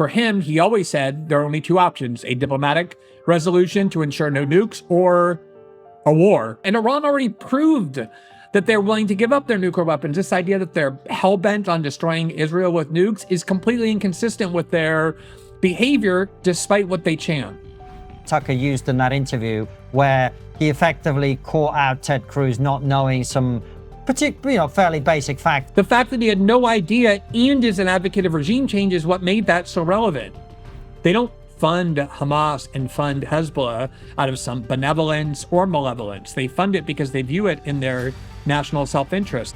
for him, he always said there are only two options: a diplomatic resolution to ensure no nukes, or a war. And Iran already proved that they're willing to give up their nuclear weapons. This idea that they're hell-bent on destroying Israel with nukes is completely inconsistent with their behavior, despite what they chant. Tucker used in that interview where he effectively caught out Ted Cruz not knowing some fairly basic fact. The fact that he had no idea and is an advocate of regime change is what made that so relevant. They don't fund Hamas and fund Hezbollah out of some benevolence or malevolence. They fund it because they view it in their national self-interest.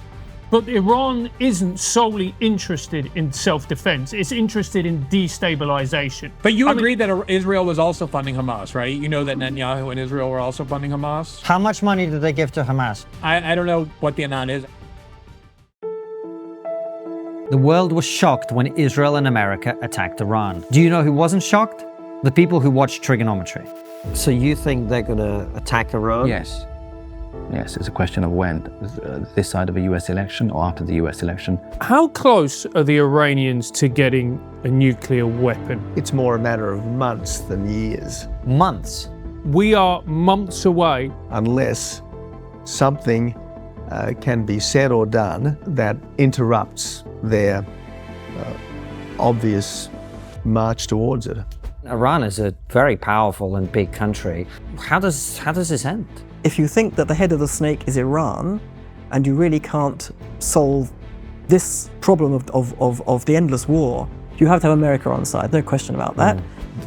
But Iran isn't solely interested in self-defense. It's interested in destabilization. But you agree that Israel was also funding Hamas, right? You know that Netanyahu and Israel were also funding Hamas? How much money did they give to Hamas? I don't know what the amount is. The world was shocked when Israel and America attacked Iran. Do you know who wasn't shocked? The people who watched TRIGGERnometry. So you think they're going to attack Iran? Yes. Yes, it's a question of when. This side of a US election or after the US election. How close are the Iranians to getting a nuclear weapon? It's more a matter of months than years. Months? We are months away. Unless something can be said or done that interrupts their obvious march towards it. Iran is a very powerful and big country. How does this end? If you think that the head of the snake is Iran, and you really can't solve this problem of the endless war, you have to have America on side, no question about that.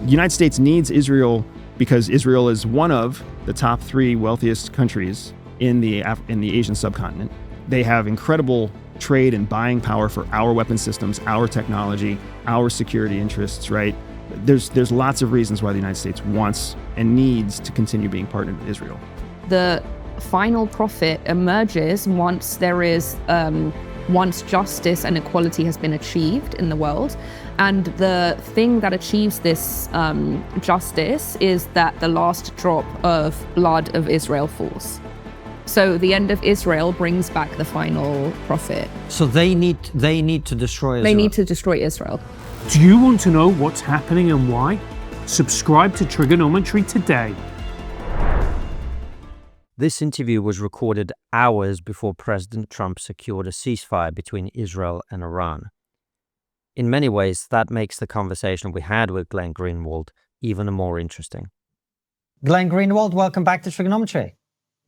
The United States needs Israel because Israel is one of the top 3 wealthiest countries in the Asian subcontinent. They have incredible trade and buying power for our weapon systems, our technology, our security interests, right? There's lots of reasons why the United States wants and needs to continue being partnered with Israel. The final profit emerges once there is, once justice and equality has been achieved in the world. And the thing that achieves this justice is that the last drop of blood of Israel falls. So the end of Israel brings back the final profit. So they need to destroy Israel. They need to destroy Israel. Do you want to know what's happening and why? Subscribe to TRIGGERnometry today. This interview was recorded hours before President Trump secured a ceasefire between Israel and Iran. In many ways, that makes the conversation we had with Glenn Greenwald even more interesting. Glenn Greenwald, welcome back to TRIGGERnometry.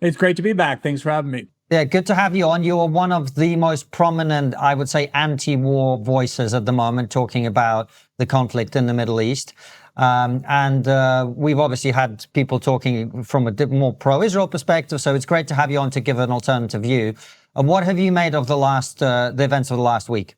It's great to be back. Thanks for having me. Yeah, good to have you on. You are one of the most prominent, I would say, anti-war voices at the moment, talking about the conflict in the Middle East. We've obviously had people talking from a more pro-Israel perspective, so it's great to have you on to give an alternative view. And what have you made of the events of the last week?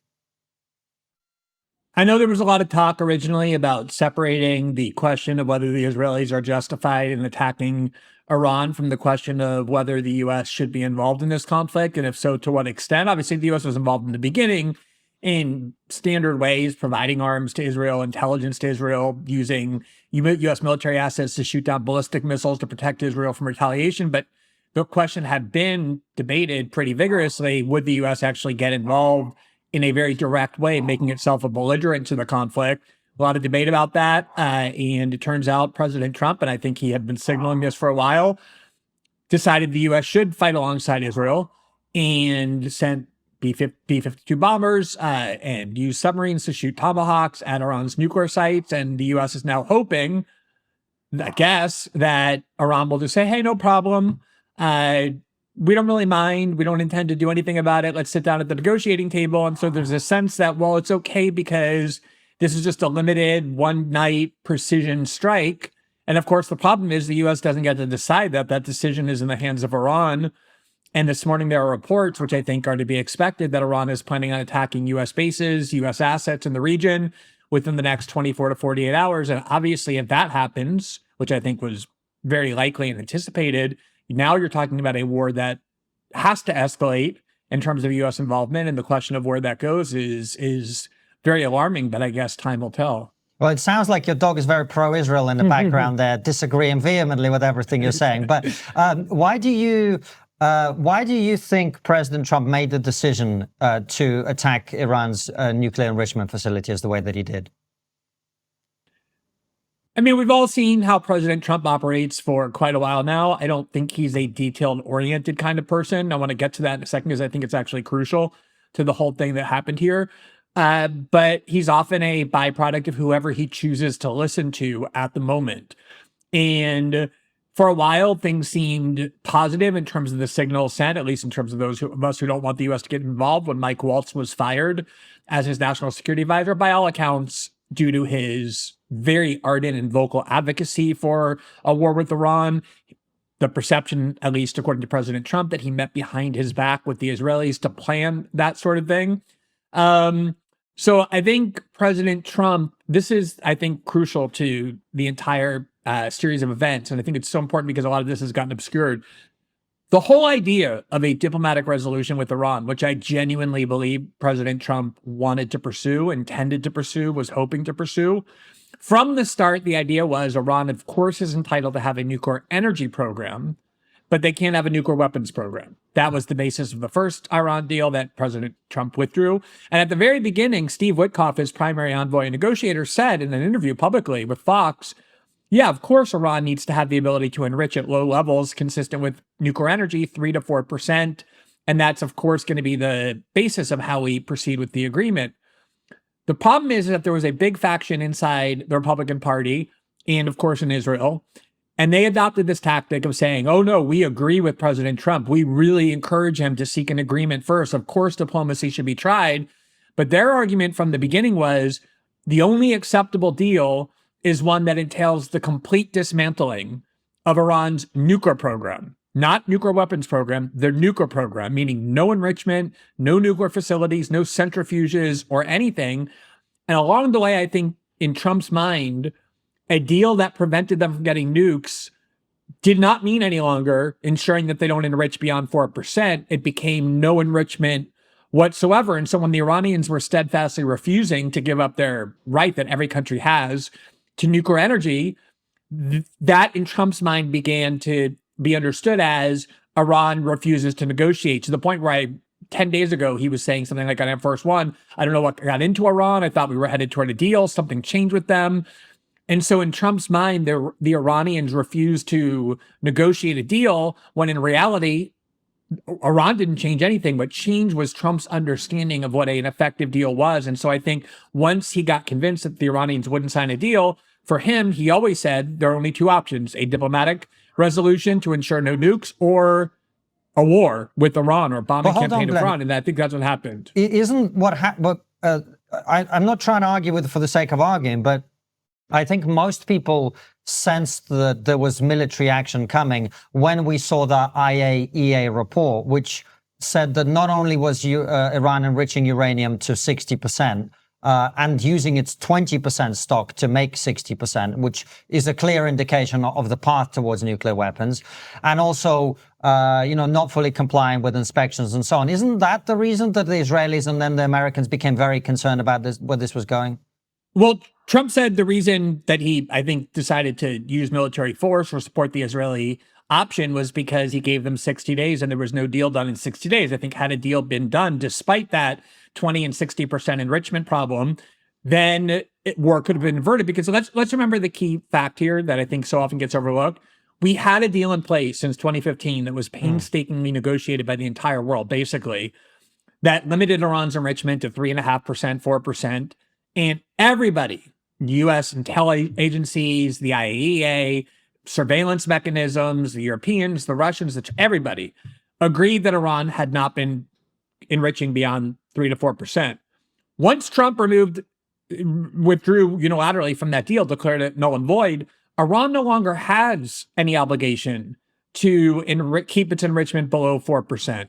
I know there was a lot of talk originally about separating the question of whether the Israelis are justified in attacking Iran from the question of whether the U.S. should be involved in this conflict, and if so, to what extent. Obviously, the U.S. was involved in the beginning in standard ways, providing arms to Israel, intelligence to Israel, using U.S. military assets to shoot down ballistic missiles to protect Israel from retaliation. But the question had been debated pretty vigorously: would the U.S. actually get involved in a very direct way, making itself a belligerent to the conflict? A lot of debate about that. And it turns out President Trump, and I think he had been signaling this for a while, decided the U.S. should fight alongside Israel and sent B-52 bombers and used submarines to shoot tomahawks at Iran's nuclear sites. And the U.S. is now hoping, I guess, that Iran will just say, hey, no problem. We don't really mind. We don't intend to do anything about it. Let's sit down at the negotiating table. And so there's a sense that, well, it's okay because this is just a limited one-night precision strike. And of course, the problem is the U.S. doesn't get to decide that. That decision is in the hands of Iran. And this morning there are reports, which I think are to be expected, that Iran is planning on attacking U.S. bases, U.S. assets in the region within the next 24 to 48 hours. And obviously, if that happens, which I think was very likely and anticipated, now you're talking about a war that has to escalate in terms of U.S. involvement. And the question of where that goes is very alarming, but I guess time will tell. Well, it sounds like your dog is very pro-Israel in the background there, disagreeing vehemently with everything you're saying. But why do you think President Trump made the decision to attack Iran's nuclear enrichment facilities the way that he did? I mean, we've all seen how President Trump operates for quite a while now. I don't think he's a detailed-oriented kind of person. I want to get to that in a second because I think it's actually crucial to the whole thing that happened here. But he's often a byproduct of whoever he chooses to listen to at the moment. And for a while, things seemed positive in terms of the signal sent, at least in terms of those of us who don't want the U.S. to get involved when Mike Waltz was fired as his national security advisor, by all accounts, due to his very ardent and vocal advocacy for a war with Iran. The perception, at least according to President Trump, that he met behind his back with the Israelis to plan that sort of thing. So I think President Trump, this is, I think, crucial to the entire series of events. And I think it's so important because a lot of this has gotten obscured. The whole idea of a diplomatic resolution with Iran, which I genuinely believe President Trump wanted to pursue, intended to pursue, was hoping to pursue. From the start, the idea was Iran, of course, is entitled to have a nuclear energy program, but they can't have a nuclear weapons program. That was the basis of the first Iran deal that President Trump withdrew. And at the very beginning, Steve Witkoff, his primary envoy and negotiator, said in an interview publicly with Fox, yeah, of course, Iran needs to have the ability to enrich at low levels consistent with nuclear energy, 3 to 4%. And that's, of course, going to be the basis of how we proceed with the agreement. The problem is that there was a big faction inside the Republican Party and, of course, in Israel. And they adopted this tactic of saying, oh, no, we agree with President Trump. We really encourage him to seek an agreement first. Of course, diplomacy should be tried. But their argument from the beginning was the only acceptable deal is one that entails the complete dismantling of Iran's nuclear program, not nuclear weapons program, their nuclear program, meaning no enrichment, no nuclear facilities, no centrifuges or anything. And along the way, I think in Trump's mind, a deal that prevented them from getting nukes did not mean any longer ensuring that they don't enrich beyond 4%. It became no enrichment whatsoever. And so when the Iranians were steadfastly refusing to give up their right that every country has to nuclear energy, that in Trump's mind began to be understood as Iran refuses to negotiate, to the point where 10 days ago, he was saying something like on Air Force One, I don't know what got into Iran. I thought we were headed toward a deal. Something changed with them. And so in Trump's mind, the Iranians refused to negotiate a deal when in reality, Iran didn't change anything, but change was Trump's understanding of what an effective deal was. And so I think once he got convinced that the Iranians wouldn't sign a deal, for him, he always said there are only two options, a diplomatic resolution to ensure no nukes or a war with Iran or a bombing campaign of Iran. And I think that's what happened. Isn't what happened, I'm not trying to argue with it for the sake of arguing, but I think most people sensed that there was military action coming when we saw the IAEA report, which said that not only was Iran enriching uranium to 60%, and using its 20% stock to make 60%, which is a clear indication of the path towards nuclear weapons, and also, not fully complying with inspections and so on. Isn't that the reason that the Israelis and then the Americans became very concerned about this, where this was going? Well, Trump said the reason that he, I think, decided to use military force or support the Israeli option was because he gave them 60 days and there was no deal done in 60 days. I think had a deal been done, despite that 20 and 60% enrichment problem, then war could have been averted. Because let's remember the key fact here that I think so often gets overlooked. We had a deal in place since 2015 that was painstakingly negotiated by the entire world, basically, that limited Iran's enrichment to 3.5%, 4%. And everybody, U.S. intel agencies, the IAEA, surveillance mechanisms, the Europeans, the Russians, everybody agreed that Iran had not been enriching beyond 3 to 4%. Once Trump withdrew unilaterally from that deal, declared it null and void, Iran no longer has any obligation to keep its enrichment below 4%.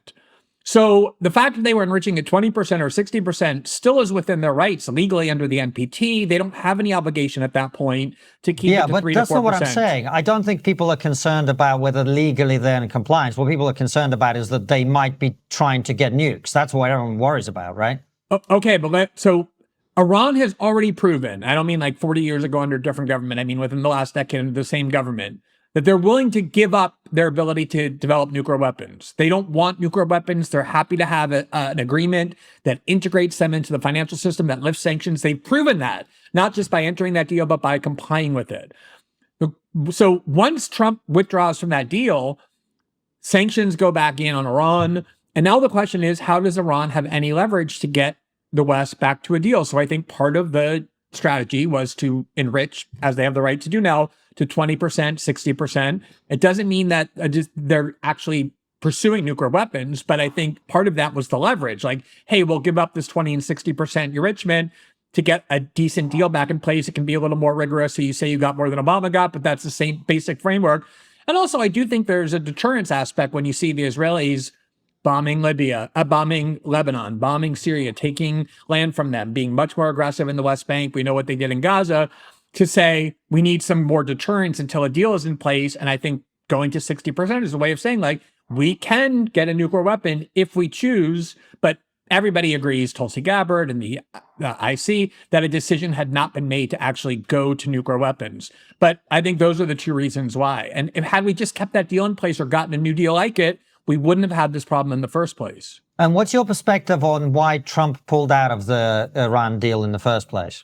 So the fact that they were enriching at 20% or 60% still is within their rights legally under the NPT. They don't have any obligation at that point to keep it to 3 to 4%. Yeah, but that's not what I'm saying. I don't think people are concerned about whether legally they're in compliance. What people are concerned about is that they might be trying to get nukes. That's what everyone worries about, right? Okay, but so Iran has already proven, I don't mean like 40 years ago under a different government, I mean within the last decade under the same government, that they're willing to give up their ability to develop nuclear weapons. They don't want nuclear weapons. They're happy to have an agreement that integrates them into the financial system, that lifts sanctions. They've proven that, not just by entering that deal, but by complying with it. So once Trump withdraws from that deal, sanctions go back in on Iran. And now the question is, how does Iran have any leverage to get the West back to a deal? So I think part of the strategy was to enrich, as they have the right to do now, to 20%, 60%. It doesn't mean that they're actually pursuing nuclear weapons, but I think part of that was the leverage. Like, hey, we'll give up this 20 and 60% enrichment to get a decent deal back in place. It can be a little more rigorous. So you say you got more than Obama got, but that's the same basic framework. And also, I do think there's a deterrence aspect when you see the Israelis bombing Libya, bombing Lebanon, bombing Syria, taking land from them, being much more aggressive in the West Bank. We know what they did in Gaza, to say we need some more deterrence until a deal is in place. And I think going to 60% is a way of saying, like, we can get a nuclear weapon if we choose, but everybody agrees, Tulsi Gabbard and the IC, that a decision had not been made to actually go to nuclear weapons. But I think those are the two reasons why. And had we just kept that deal in place or gotten a new deal like it, we wouldn't have had this problem in the first place. And what's your perspective on why Trump pulled out of the Iran deal in the first place?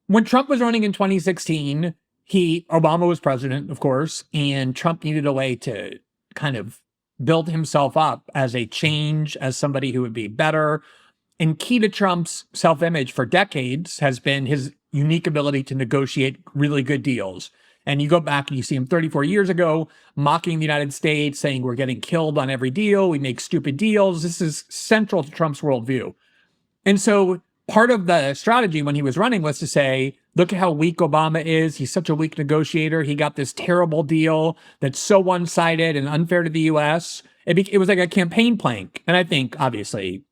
When Trump was running in 2016, Obama was president, of course, and Trump needed a way to kind of build himself up as a change, as somebody who would be better. And key to Trump's self-image for decades has been his unique ability to negotiate really good deals. And you go back and you see him 34 years ago mocking the United States, saying we're getting killed on every deal, we make stupid deals. This is central to Trump's worldview. And so part of the strategy when he was running was to say, look at how weak Obama is. He's such a weak negotiator. He got this terrible deal that's so one-sided and unfair to the U.S. It was like a campaign plank. And I think, obviously,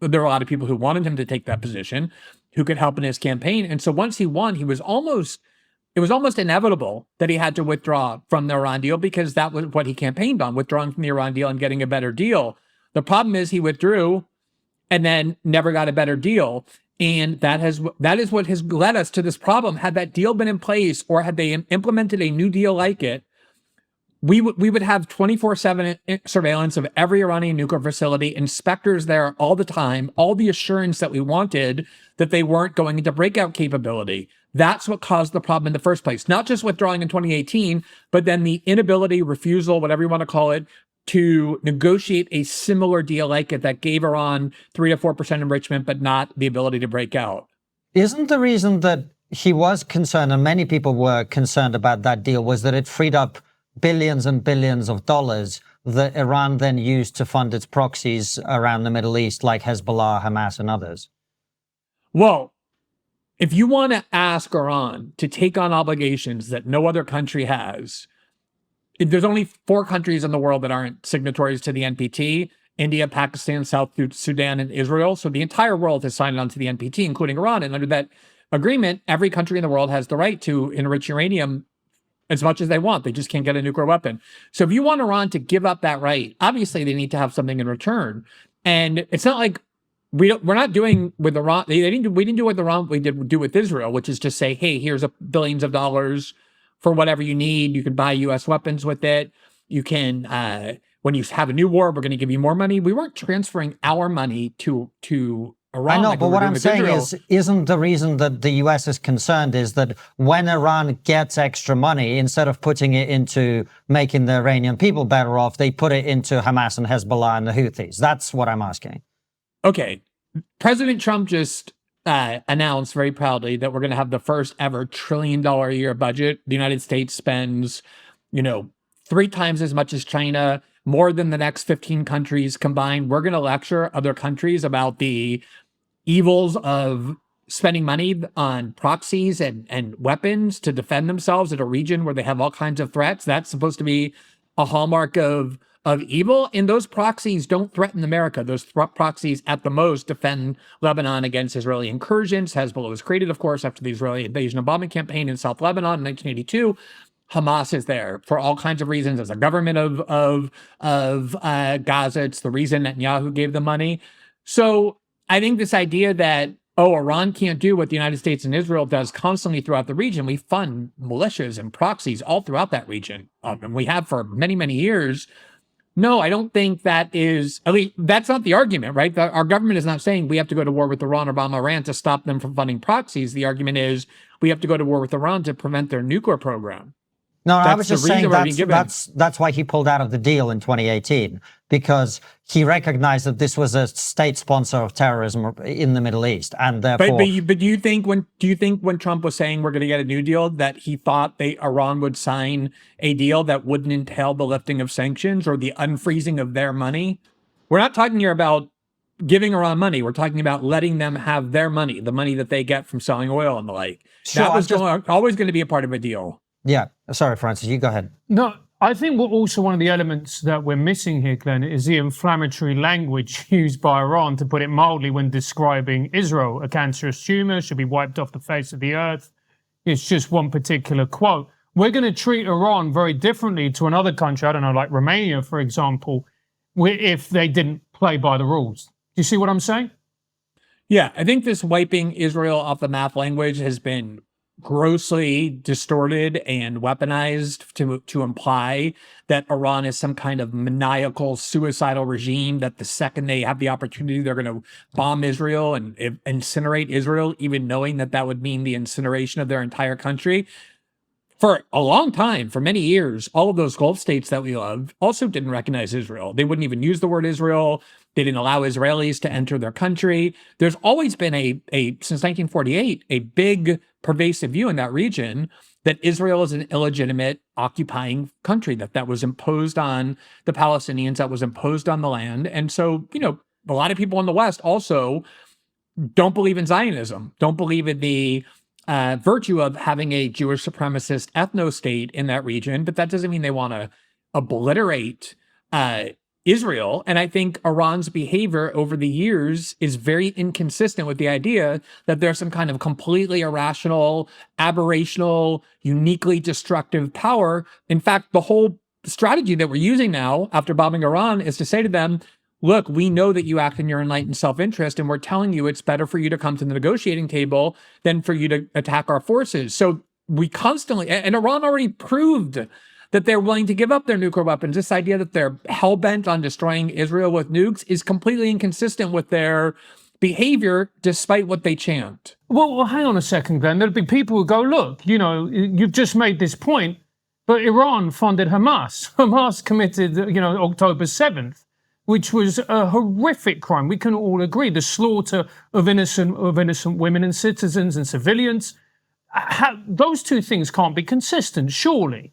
there were a lot of people who wanted him to take that position, who could help in his campaign. And so once he won, it was almost inevitable that he had to withdraw from the Iran deal, because that was what he campaigned on, withdrawing from the Iran deal and getting a better deal. The problem is he withdrew and then never got a better deal. And that is what has led us to this problem. Had that deal been in place, or had they implemented a new deal like it, we would have 24/7 surveillance of every Iranian nuclear facility, inspectors there all the time, all the assurance that we wanted that they weren't going into breakout capability. That's what caused the problem in the first place. Not just withdrawing in 2018, but then the inability, refusal, whatever you want to call it, to negotiate a similar deal like it that gave Iran 3 to 4% enrichment, but not the ability to break out. Isn't the reason that he was concerned, and many people were concerned about that deal, was that it freed up billions and billions of dollars that Iran then used to fund its proxies around the Middle East, like Hezbollah, Hamas, and others? Well, if you want to ask Iran to take on obligations that no other country has, there's only 4 countries in the world that aren't signatories to the NPT: India, Pakistan, South Sudan, and Israel. So the entire world has signed on to the NPT, including Iran. And under that agreement, every country in the world has the right to enrich uranium as much as they want. They just can't get a nuclear weapon. So if you want Iran to give up that right, obviously they need to have something in return. And it's not like we're not doing with Iran. We didn't do with Iran what we did do with Israel, which is just say, hey, here's billions of dollars for whatever you need. You can buy U.S. weapons with it. You can, when you have a new war, we're going to give you more money. We weren't transferring our money to Iran. I know, like but what I'm saying Israel. isn't the reason that the U.S. is concerned is that when Iran gets extra money, instead of putting it into making the Iranian people better off, they put it into Hamas and Hezbollah and the Houthis. That's what I'm asking. Okay. President Trump just announced very proudly that we're going to have the first ever $1 trillion a year budget. The United States spends, 3 times as much as China, more than the next 15 countries combined. We're going to lecture other countries about the evils of spending money on proxies and weapons to defend themselves in a region where they have all kinds of threats. That's supposed to be a hallmark of evil. And those proxies don't threaten America. Those proxies at the most defend Lebanon against Israeli incursions. Hezbollah was created, of course, after the Israeli invasion and bombing campaign in South Lebanon in 1982. Hamas is there for all kinds of reasons as a government of Gaza. It's the reason Netanyahu gave them money. So I think this idea that, oh, Iran can't do what the United States and Israel does constantly throughout the region. We fund militias and proxies all throughout that region. And we have for many, many years. No, I don't think that is, at least that's not the argument, right? Our government is not saying we have to go to war with Iran or bomb Iran to stop them from funding proxies. The argument is we have to go to war with Iran to prevent their nuclear program. No, I That's was the just saying reason that's why he pulled out of the deal in 2018, because he recognized that this was a state sponsor of terrorism in the Middle East, and therefore. But do you think when Trump was saying we're going to get a new deal that he thought Iran would sign a deal that wouldn't entail the lifting of sanctions or the unfreezing of their money? We're not talking here about giving Iran money. We're talking about letting them have their money, the money that they get from selling oil and the like. Sure, that was always going to be a part of a deal. Yeah, sorry, Francis, you go ahead. No, I think what also one of the elements that we're missing here, Glenn, is the inflammatory language used by Iran, to put it mildly, when describing Israel. A cancerous tumor should be wiped off the face of the earth. It's just one particular quote. We're going to treat Iran very differently to another country, I don't know, like Romania, for example, if they didn't play by the rules. Do you see what I'm saying? Yeah, I think this wiping Israel off the map language has been grossly distorted and weaponized to imply that Iran is some kind of maniacal, suicidal regime, that the second they have the opportunity, they're going to bomb Israel and incinerate Israel, even knowing that that would mean the incineration of their entire country. For a long time, for many years, all of those Gulf states that we love also didn't recognize Israel. They wouldn't even use the word Israel. They didn't allow Israelis to enter their country. There's always been since 1948, a big pervasive view in that region that Israel is an illegitimate occupying country, that was imposed on the Palestinians, that was imposed on the land. And so, a lot of people in the West also don't believe in Zionism, don't believe in the virtue of having a Jewish supremacist ethno-state in that region, but that doesn't mean they want to obliterate Israel. And I think Iran's behavior over the years is very inconsistent with the idea that there's some kind of completely irrational, aberrational, uniquely destructive power. In fact, the whole strategy that we're using now after bombing Iran is to say to them, look, we know that you act in your enlightened self-interest, and we're telling you it's better for you to come to the negotiating table than for you to attack our forces. So we constantly, and Iran already proved that they're willing to give up their nuclear weapons. This idea that they're hell-bent on destroying Israel with nukes is completely inconsistent with their behavior, despite what they chant. Well, hang on a second, Glenn. There'll be people who go, look, you've just made this point, but Iran funded Hamas. Hamas committed, October 7th, which was a horrific crime. We can all agree. The slaughter of innocent women and citizens and civilians. Those two things can't be consistent, surely.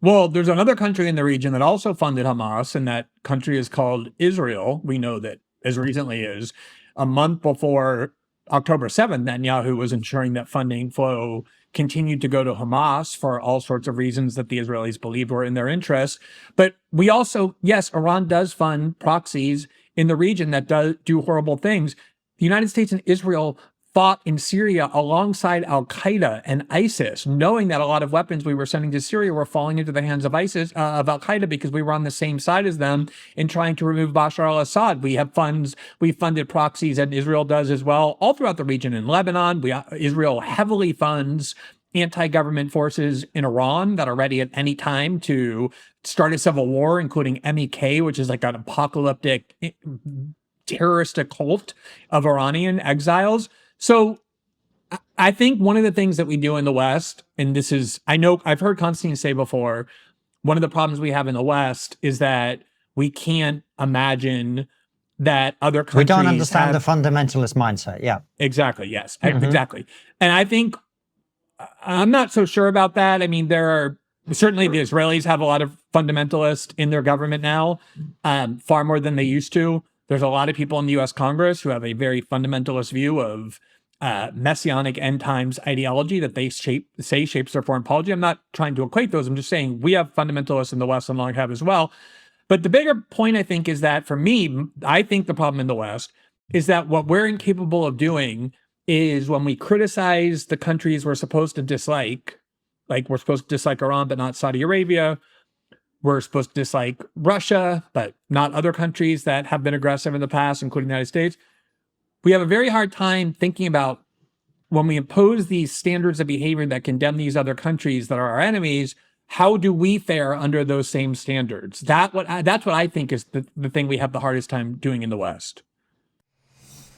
Well, there's another country in the region that also funded Hamas, and that country is called Israel. We know that as recently as a month before October 7th, Netanyahu was ensuring that funding flow continued to go to Hamas for all sorts of reasons that the Israelis believed were in their interests. But we also, yes, Iran does fund proxies in the region that do horrible things. The United States and Israel fought in Syria alongside al-Qaeda and ISIS, knowing that a lot of weapons we were sending to Syria were falling into the hands of ISIS, of al-Qaeda, because we were on the same side as them in trying to remove Bashar al-Assad. We funded proxies, and Israel does as well, all throughout the region. In Lebanon, Israel heavily funds anti-government forces in Iran that are ready at any time to start a civil war, including MEK, which is like an apocalyptic terrorist cult of Iranian exiles. So I think one of the things that we do in the West, and this is, I know I've heard Konstantin say before, one of the problems we have in the West is that we can't imagine that other countries. We don't understand the fundamentalist mindset. Yeah. Exactly. Yes. Exactly. And I think I'm not so sure about that. I mean, certainly the Israelis have a lot of fundamentalists in their government now, far more than they used to. There's a lot of people in the U.S. Congress who have a very fundamentalist view of messianic end times ideology that they say shapes their foreign policy. I'm not trying to equate those. I'm just saying we have fundamentalists in the West and long have as well. But the bigger point, I think, is that for me, I think the problem in the West is that what we're incapable of doing is when we criticize the countries we're supposed to dislike, like we're supposed to dislike Iran, but not Saudi Arabia. We're supposed to dislike Russia, but not other countries that have been aggressive in the past, including the United States. we have a very hard time thinking about when we impose these standards of behavior that condemn these other countries that are our enemies, how do we fare under those same standards? That's what I think is the thing we have the hardest time doing in the West.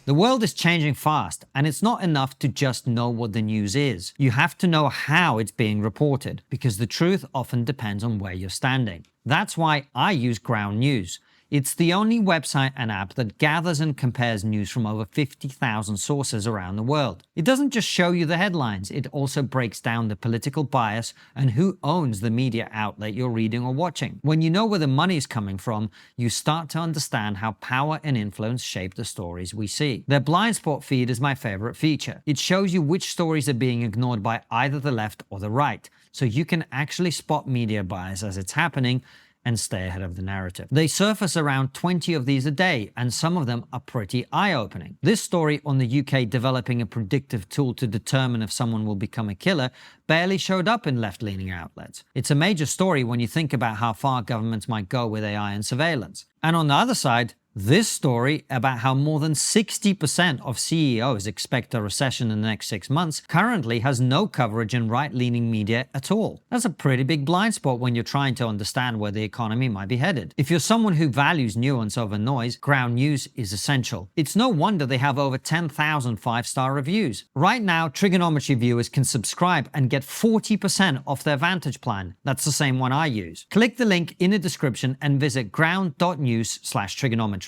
The world is changing fast, and it's not enough to just know what the news is. You have to know how it's being reported, because the truth often depends on where you're standing. That's why I use Ground News. It's the only website and app that gathers and compares news from over 50,000 sources around the world. It doesn't just show you the headlines, it also breaks down the political bias and who owns the media outlet you're reading or watching. When you know where the money is coming from, you start to understand how power and influence shape the stories we see. Their blind spot feed is my favorite feature. It shows you which stories are being ignored by either the left or the right, so you can actually spot media bias as it's happening and stay ahead of the narrative. They surface around 20 of these a day, and some of them are pretty eye-opening. This story on the UK developing a predictive tool to determine if someone will become a killer barely showed up in left-leaning outlets. It's a major story when you think about how far governments might go with AI and surveillance. And on the other side, this story about how more than 60% of CEOs expect a recession in the next 6 months currently has no coverage in right-leaning media at all. That's a pretty big blind spot when you're trying to understand where the economy might be headed. If you're someone who values nuance over noise, Ground News is essential. It's no wonder they have over 10,000 5-star reviews. Right now, Triggernometry viewers can subscribe and get 40% off their Vantage plan. That's the same one I use. Click the link in the description and visit ground.news/Triggernometry.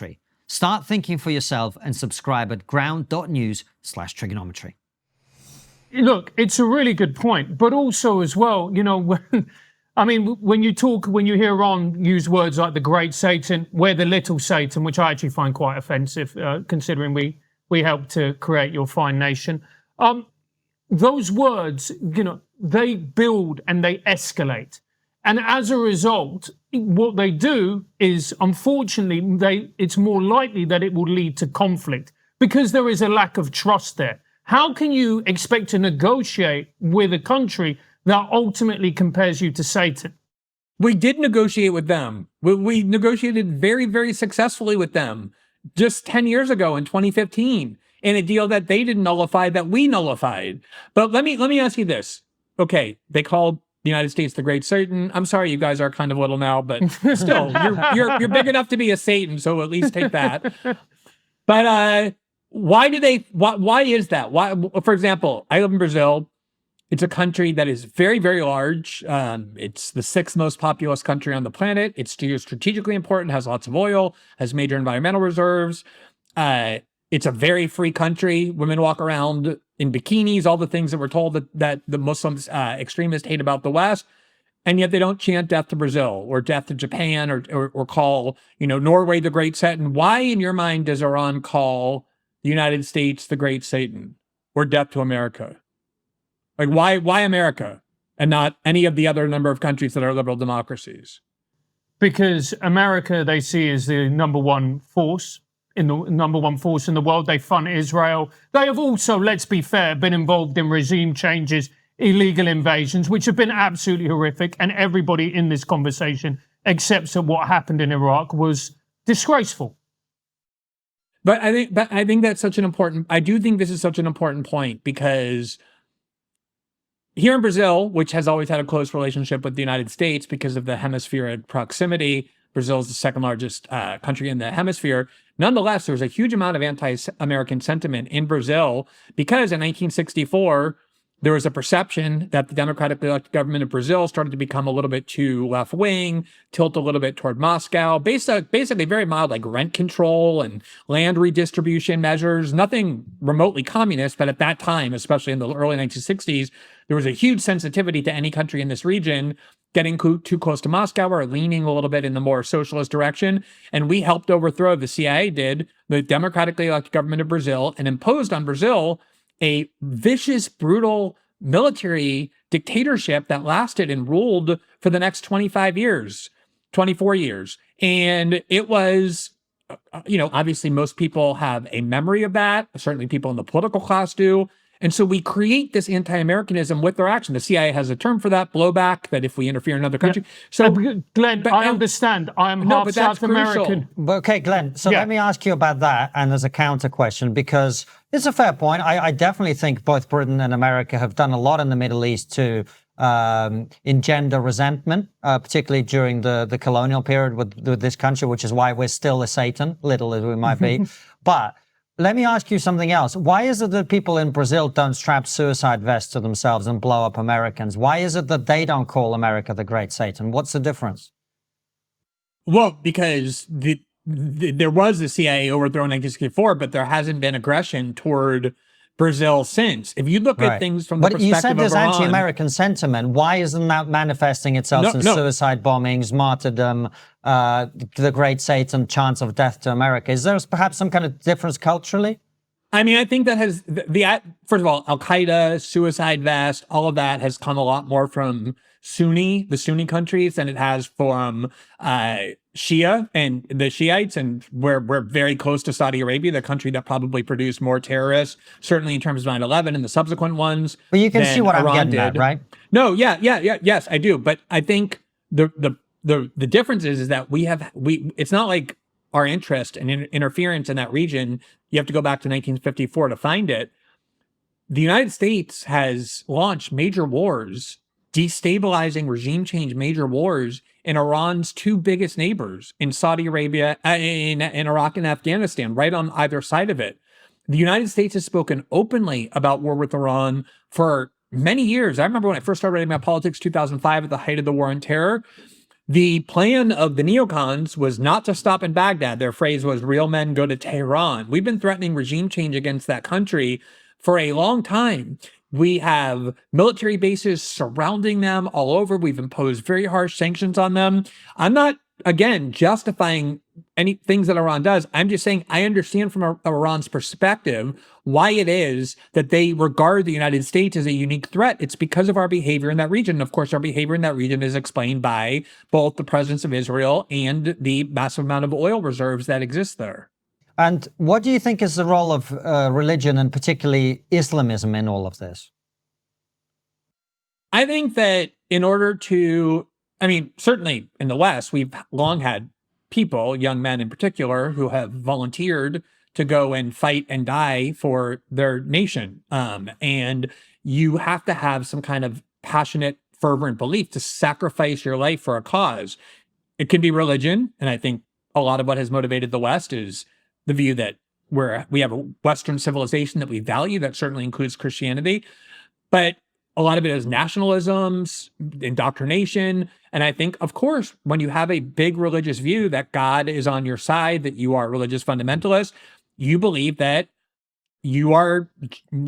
Start thinking for yourself and subscribe at ground.news/Triggernometry. Look, it's a really good point, but also as well, you know, when you hear Iran use words like the great Satan, we're the little Satan, which I actually find quite offensive, considering we helped to create your fine nation. Those words, you know, they build and they escalate. And as a result, what they do is, unfortunately, it's more likely that it will lead to conflict because there is a lack of trust there. How can you expect to negotiate with a country that ultimately compares you to Satan? We did negotiate with them. We negotiated very, very successfully with them just 10 years ago in 2015 in a deal that they didn't nullify, that we nullified. But let me ask you this. Okay, they called the United States the great Satan. I'm sorry, you guys are kind of little now, but still, you're big enough to be a Satan, so at least take that. But why is that? Why, for example, I live in Brazil. It's a country that is very, very large. It's the 6th most populous country on the planet. It's strategically important, has lots of oil, has major environmental reserves. It's a very free country. Women walk around in bikinis, all the things that we're told that the Muslims extremists hate about the West. And yet they don't chant death to Brazil or death to Japan or call, you know, Norway the great Satan. Why, in your mind, does Iran call the United States the great Satan or death to America? Like, why America and not any of the other number of countries that are liberal democracies? Because America, they see as the number one force in the world. They fund Israel. They have also, let's be fair, been involved in regime changes, illegal invasions, which have been absolutely horrific. And everybody in this conversation accepts that what happened in Iraq was disgraceful. But I think that's such an important. I do think this is such an important point because here in Brazil, which has always had a close relationship with the United States because of the hemispheric proximity, Brazil is the 2nd largest country in the hemisphere. Nonetheless, there was a huge amount of anti-American sentiment in Brazil because in 1964, there was a perception that the democratically elected government of Brazil started to become a little bit too left-wing, tilt a little bit toward Moscow, basically very mild, like rent control and land redistribution measures, nothing remotely communist, but at that time, especially in the early 1960s, there was a huge sensitivity to any country in this region getting too close to Moscow or leaning a little bit in the more socialist direction. And we helped overthrow, the CIA did, the democratically elected government of Brazil and imposed on Brazil a vicious, brutal military dictatorship that lasted and ruled for the next 24 years. And it was, you know, obviously most people have a memory of that. Certainly people in the political class do. And so we create this anti-Americanism with their action. The CIA has a term for that, blowback, that if we interfere in another country. So, Glenn, I understand. I am half South American. But okay, Glenn, so let me ask you about that, and as a counter question, because it's a fair point. I definitely think both Britain and America have done a lot in the Middle East to engender resentment, particularly during the colonial period with this country, which is why we're still a Satan, little as we might be. But let me ask you something else. Why is it that people in Brazil don't strap suicide vests to themselves and blow up Americans? Why is it that they don't call America the Great Satan? What's the difference? Well, because there was the CIA overthrow in 1964, but there hasn't been aggression toward Brazil since. If you look at things from the perspective of Iran... But you said there's anti-American sentiment. Why isn't that manifesting itself in suicide bombings, martyrdom, the Great Satan, chance of death to America? Is there perhaps some kind of difference culturally? I mean, I think that has... First of all, Al-Qaeda, suicide vest, all of that has come a lot more from the Sunni countries than it has from Shia and the Shiites, and we're very close to Saudi Arabia, the country that probably produced more terrorists, certainly in terms of 9/11 and the subsequent ones. But you can see what I'm getting at, right? No, yes, I do. But I think the difference is that it's not like our interest and interference in that region. You have to go back to 1954 to find it. The United States has launched major wars, destabilizing regime change major wars in Iran's two biggest neighbors, in Saudi Arabia, in Iraq and Afghanistan, right on either side of it. The United States has spoken openly about war with Iran for many years. I remember when I first started writing about politics, 2005, at the height of the war on terror. The plan of the neocons was not to stop in Baghdad. Their phrase was, real men go to Tehran. We've been threatening regime change against that country for a long time. We have military bases surrounding them all over. We've imposed very harsh sanctions on them. I'm not, again, justifying any things that Iran does. I'm just saying I understand from Iran's perspective why it is that they regard the United States as a unique threat. It's because of our behavior in that region. Of course, our behavior in that region is explained by both the presence of Israel and the massive amount of oil reserves that exist there. And what do you think is the role of religion, and particularly Islamism, in all of this? I think that in order to, certainly in the West, we've long had people, young men in particular, who have volunteered to go and fight and die for their nation. And you have to have some kind of passionate, fervent belief to sacrifice your life for a cause. It can be religion, and I think a lot of what has motivated the West is the view that we have a Western civilization that we value. That certainly includes Christianity. But a lot of it is nationalisms, indoctrination. And I think, of course, when you have a big religious view that God is on your side, that you are a religious fundamentalist, you believe that you are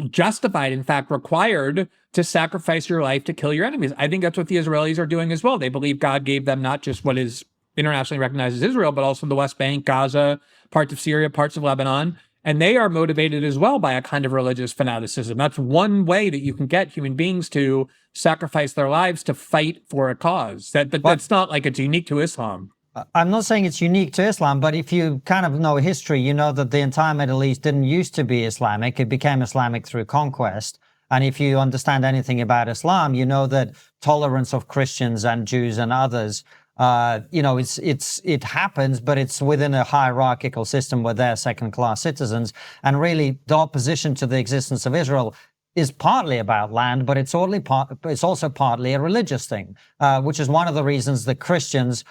justified, in fact, required to sacrifice your life to kill your enemies. I think that's what the Israelis are doing as well. They believe God gave them not just what is internationally recognized as Israel, but also the West Bank, Gaza, parts of Syria, parts of Lebanon. And they are motivated as well by a kind of religious fanaticism. That's one way that you can get human beings to sacrifice their lives to fight for a cause. But that's not like it's unique to Islam. I'm not saying it's unique to Islam, but if you kind of know history, you know that the entire Middle East didn't used to be Islamic. It became Islamic through conquest. And if you understand anything about Islam, you know that tolerance of Christians and Jews and others, it happens, but it's within a hierarchical system where they're second-class citizens. And really, the opposition to the existence of Israel is partly about land, but it's also partly a religious thing, which is one of the reasons that Christians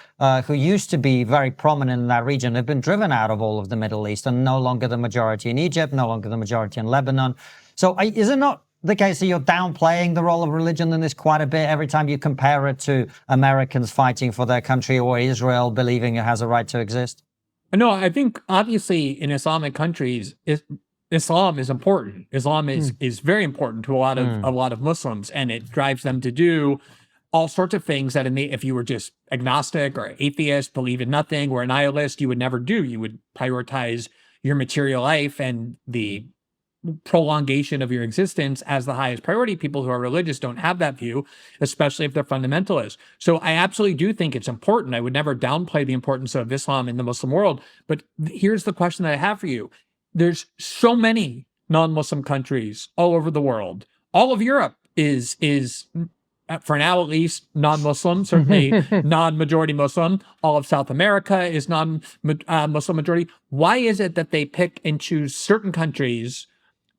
who used to be very prominent in that region have been driven out of all of the Middle East and no longer the majority in Egypt, no longer the majority in Lebanon. So is it not the case that you're downplaying the role of religion in this quite a bit every time you compare it to Americans fighting for their country or Israel believing it has a right to exist? No, I think obviously in Islamic countries, Islam is important. Islam is very important to a lot of Muslims, and it drives them to do all sorts of things that if you were just agnostic or atheist, believe in nothing, or a nihilist, you would never do. You would prioritize your material life and the prolongation of your existence as the highest priority. People who are religious don't have that view, especially if they're fundamentalists. So I absolutely do think it's important. I would never downplay the importance of Islam in the Muslim world. But here's the question that I have for you. There's so many non-Muslim countries all over the world. All of Europe is for now at least non-Muslim, certainly non-majority Muslim. All of South America is non-Muslim majority. Why is it that they pick and choose certain countries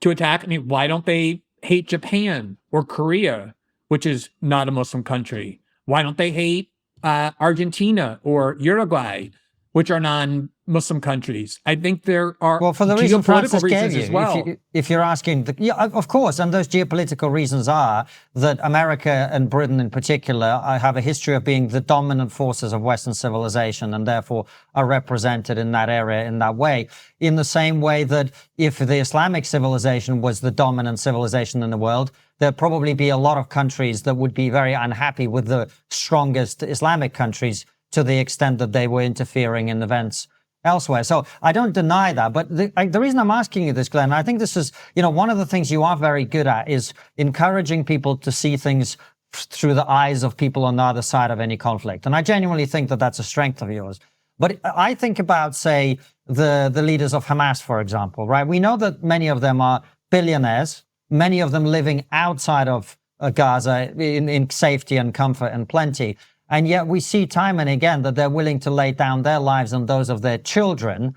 to attack? I mean, why don't they hate Japan or Korea, which is not a Muslim country? Why don't they hate Argentina or Uruguay, which are non-Muslim countries? I think there are for the reason Francis gave reasons you, as well. If you're asking, yeah, of course, and those geopolitical reasons are that America and Britain in particular have a history of being the dominant forces of Western civilization and therefore are represented in that area in that way. In the same way that if the Islamic civilization was the dominant civilization in the world, there'd probably be a lot of countries that would be very unhappy with the strongest Islamic countries to the extent that they were interfering in events elsewhere. So I don't deny that. But the reason I'm asking you this, Glenn, I think this is, one of the things you are very good at is encouraging people to see things through the eyes of people on the other side of any conflict. And I genuinely think that that's a strength of yours. But I think about, say, the leaders of Hamas, for example, right? We know that many of them are billionaires, many of them living outside of Gaza in safety and comfort and plenty. And yet we see time and again that they're willing to lay down their lives and those of their children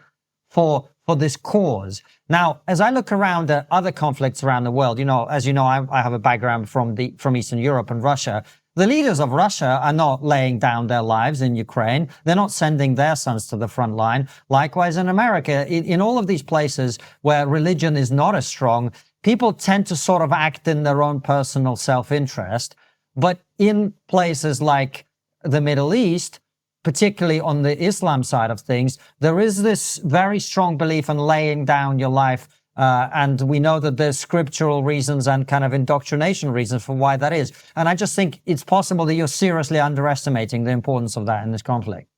for this cause. Now, as I look around at other conflicts around the world, as you know, I have a background from Eastern Europe and Russia. The leaders of Russia are not laying down their lives in Ukraine. They're not sending their sons to the front line. Likewise, in America, in all of these places where religion is not as strong, people tend to sort of act in their own personal self-interest. But in places like the Middle East, particularly on the Islam side of things, there is this very strong belief in laying down your life. And we know that there's scriptural reasons and kind of indoctrination reasons for why that is. And I just think it's possible that you're seriously underestimating the importance of that in this conflict.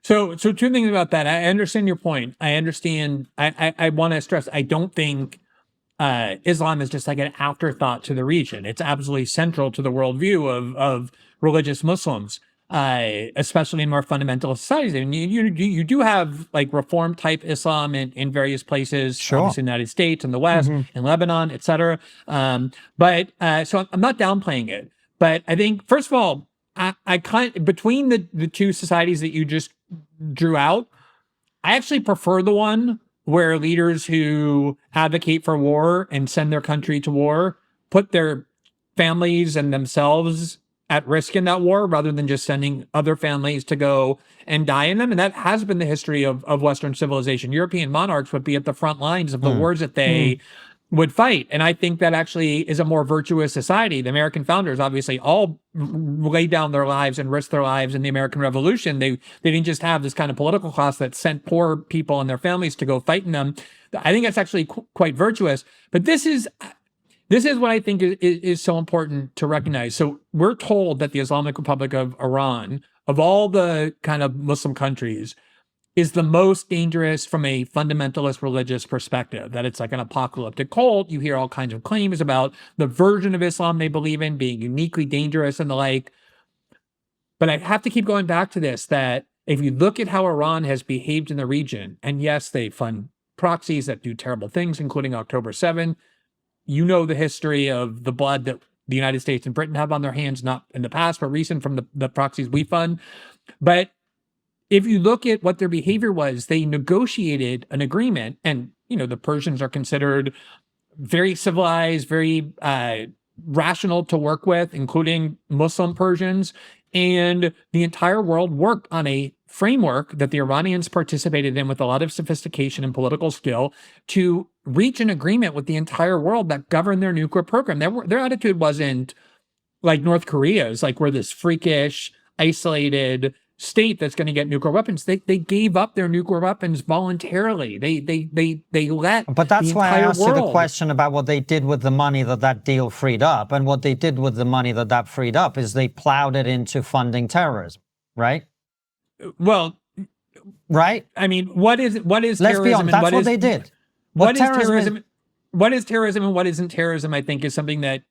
So two things about that. I understand your point. I understand. I want to stress, I don't think Islam is just like an afterthought to the region. It's absolutely central to the worldview of religious Muslims. Especially in more fundamental societies. And you do have like reform type Islam in various places, sure. Obviously in the United States, in the West, in Lebanon, etc. But so I'm not downplaying it. But I think, first of all, I between the two societies that you just drew out, I actually prefer the one where leaders who advocate for war and send their country to war put their families and themselves at risk in that war rather than just sending other families to go and die in them. And that has been the history of Western civilization. European monarchs would be at the front lines of the wars that they would fight. And I think that actually is a more virtuous society. The American founders obviously all laid down their lives and risked their lives in the American Revolution. They didn't just have this kind of political class that sent poor people and their families to go fight in them. I think that's actually quite virtuous. But this is what I think is so important to recognize. So we're told that the Islamic Republic of Iran, of all the kind of Muslim countries, is the most dangerous from a fundamentalist religious perspective, that it's like an apocalyptic cult. You hear all kinds of claims about the version of Islam they believe in being uniquely dangerous and the like. But I have to keep going back to this, that if you look at how Iran has behaved in the region, and yes, they fund proxies that do terrible things, including October 7, you know the history of the blood that the United States and Britain have on their hands, not in the past, but recent from the proxies we fund. But if you look at what their behavior was, they negotiated an agreement, and, the Persians are considered very civilized, very rational to work with, including Muslim Persians. And the entire world worked on a framework that the Iranians participated in with a lot of sophistication and political skill to reach an agreement with the entire world that governed their nuclear program. Their attitude wasn't like North Korea's, like we're this freakish, isolated state that's going to get nuclear weapons. They gave up their nuclear weapons voluntarily. They let. But that's why I asked world. you the question about what they did with the money that deal freed up, and what they did with the money that freed up is they plowed it into funding terrorism, right? Well, right. I mean, what is Let's terrorism? be honest. That's what they did. What is terrorism? What is terrorism and what isn't terrorism? I think is something that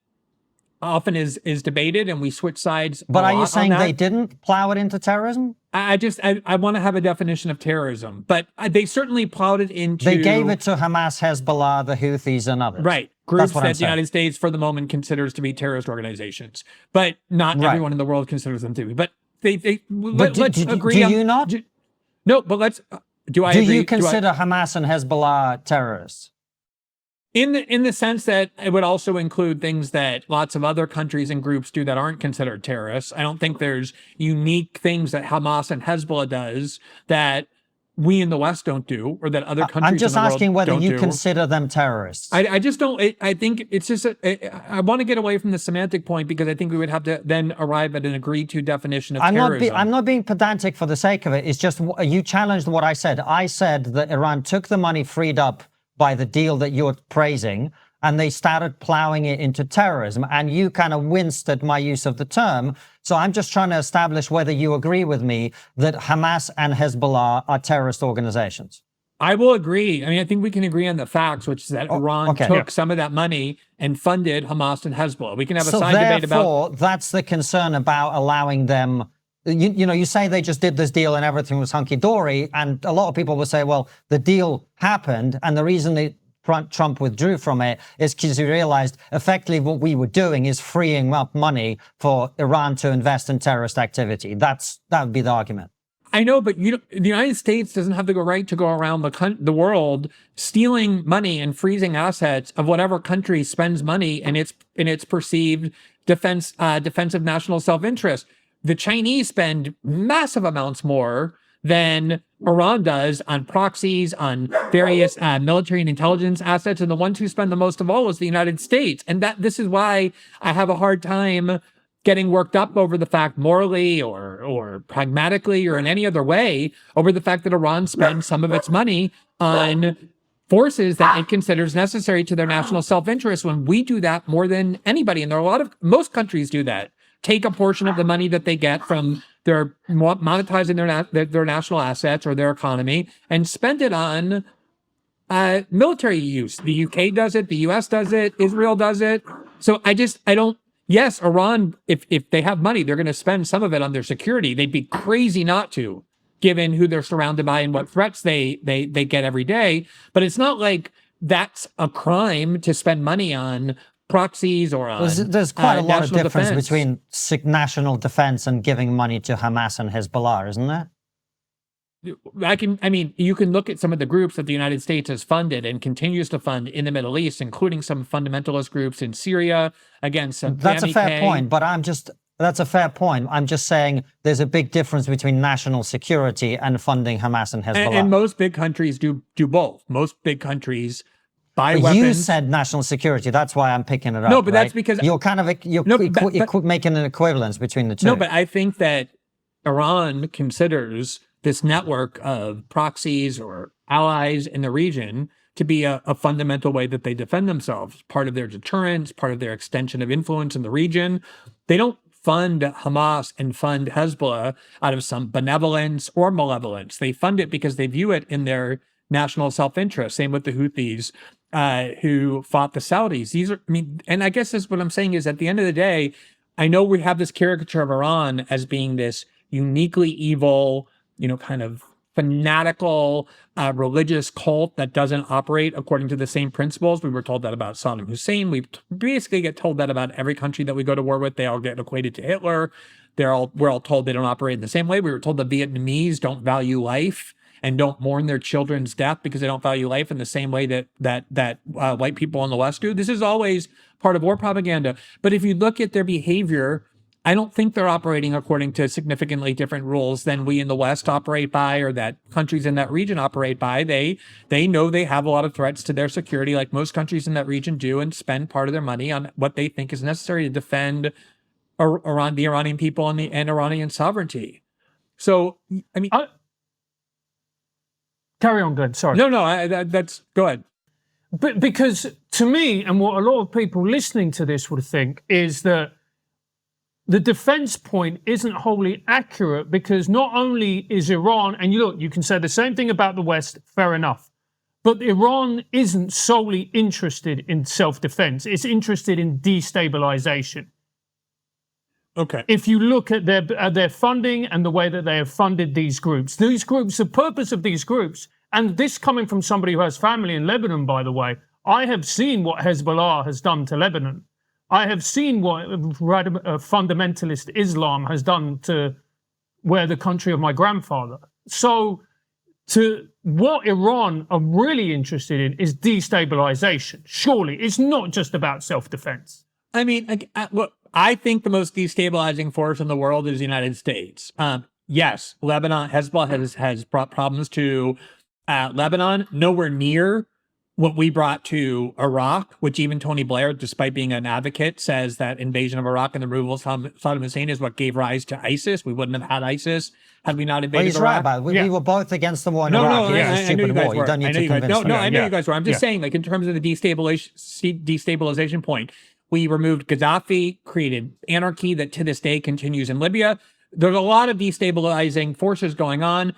often is debated, and we switch sides. But are you saying they didn't plow it into terrorism? I want to have a definition of terrorism, but they certainly plowed it into. They gave it to Hamas, Hezbollah, the Houthis, and others. Right. Groups that the saying. United States, for the moment, considers to be terrorist organizations, but not everyone in the world considers them to be. But let's agree. Do you not? No, but let's. Do I? Do agree, you consider Hamas and Hezbollah terrorists? In the sense that it would also include things that lots of other countries and groups do that aren't considered terrorists. I don't think there's unique things that Hamas and Hezbollah does that we in the West don't do, or that other countries I'm just in the world asking whether don't you do. consider them terrorists. I just don't. I think it's just. I want to get away from the semantic point, because I think we would have to then arrive at an agreed to definition of terrorism. I'm not being pedantic for the sake of it. It's just you challenged what I said. I said that Iran took the money freed up by the deal that you're praising, and they started plowing it into terrorism. And you kind of winced at my use of the term. So I'm just trying to establish whether you agree with me that Hamas and Hezbollah are terrorist organizations. I will agree. I mean, I think we can agree on the facts, which is that Iran took some of that money and funded Hamas and Hezbollah. We can have a side debate about. So therefore, that's the concern about allowing them. You know, you say they just did this deal and everything was hunky-dory, and a lot of people will say, well, the deal happened, and the reason Trump withdrew from it is because he realized effectively what we were doing is freeing up money for Iran to invest in terrorist activity. That would be the argument. I know, but the United States doesn't have the right to go around the world stealing money and freezing assets of whatever country spends money in its perceived defensive national self-interest. The Chinese spend massive amounts more than Iran does on proxies, on various military and intelligence assets, and the ones who spend the most of all is the United States. And this is why I have a hard time getting worked up over the fact, morally or pragmatically or in any other way, over the fact that Iran spends some of its money on forces that it considers necessary to their national self-interest, when we do that more than anybody. And most countries do that. Take a portion of the money that they get from their monetizing their national assets or their economy and spend it on military use. The UK does it. The US does it. Israel does it. So yes, Iran, if they have money, they're going to spend some of it on their security. They'd be crazy not to, given who they're surrounded by and what threats they get every day. But it's not like that's a crime to spend money on proxies or on there's quite a lot of difference defense. between national defense and giving money to Hamas and Hezbollah, isn't there? You can look at some of the groups that the United States has funded and continues to fund in the Middle East, including some fundamentalist groups in Syria. Again, that's a fair point, but that's a fair point. I'm just saying there's a big difference between national security and funding Hamas and Hezbollah. And most big countries do both. Most big countries buy weapons. You said national security. That's why I'm picking it up. No, but that's because you're making an equivalence between the two. No, but I think that Iran considers this network of proxies or allies in the region to be a fundamental way that they defend themselves, part of their deterrence, part of their extension of influence in the region. They don't fund Hamas and fund Hezbollah out of some benevolence or malevolence. They fund it because they view it in their national self-interest. Same with the Houthis, who fought the Saudis. And I guess that's what I'm saying is, at the end of the day, I know we have this caricature of Iran as being this uniquely evil, kind of fanatical religious cult that doesn't operate according to the same principles. We were told that about Saddam Hussein. We basically get told that about every country that we go to war with. They all get equated to Hitler. We're all told they don't operate in the same way. We were told the Vietnamese don't value life and don't mourn their children's death because they don't value life in the same way that white people in the West do. This is always part of war propaganda. But if you look at their behavior, I don't think they're operating according to significantly different rules than we in the West operate by, or that countries in that region operate by. They know they have a lot of threats to their security, like most countries in that region do, and spend part of their money on what they think is necessary to defend the Iranian people and Iranian sovereignty. So, Carry on, Glenn. Sorry. No, go ahead. But because to me, and what a lot of people listening to this would think, is that the defense point isn't wholly accurate, because not only is Iran, and you can say the same thing about the West, fair enough, But Iran isn't solely interested in self-defense. It's interested in destabilization. Okay. If you look at their funding and the way that they have funded these groups, the purpose of these groups, and this coming from somebody who has family in Lebanon, by the way, I have seen what Hezbollah has done to Lebanon. I have seen what fundamentalist Islam has done to the country of my grandfather. So what Iran are really interested in is destabilization. Surely it's not just about self-defense. I mean, look, I think the most destabilizing force in the world is the United States. Yes, Lebanon, Hezbollah has brought problems to Lebanon, nowhere near what we brought to Iraq, which even Tony Blair, despite being an advocate, says that invasion of Iraq and the removal of Saddam Hussein is what gave rise to ISIS. We wouldn't have had Isis had we not invaded He's Iraq. right about it. We were both against the war in Iraq. It was a stupid war. You don't need to convince me. I know you guys were. I'm just saying, like, in terms of the destabilization point, we removed Gaddafi, created anarchy that to this day continues in Libya. There's a lot of destabilizing forces going on.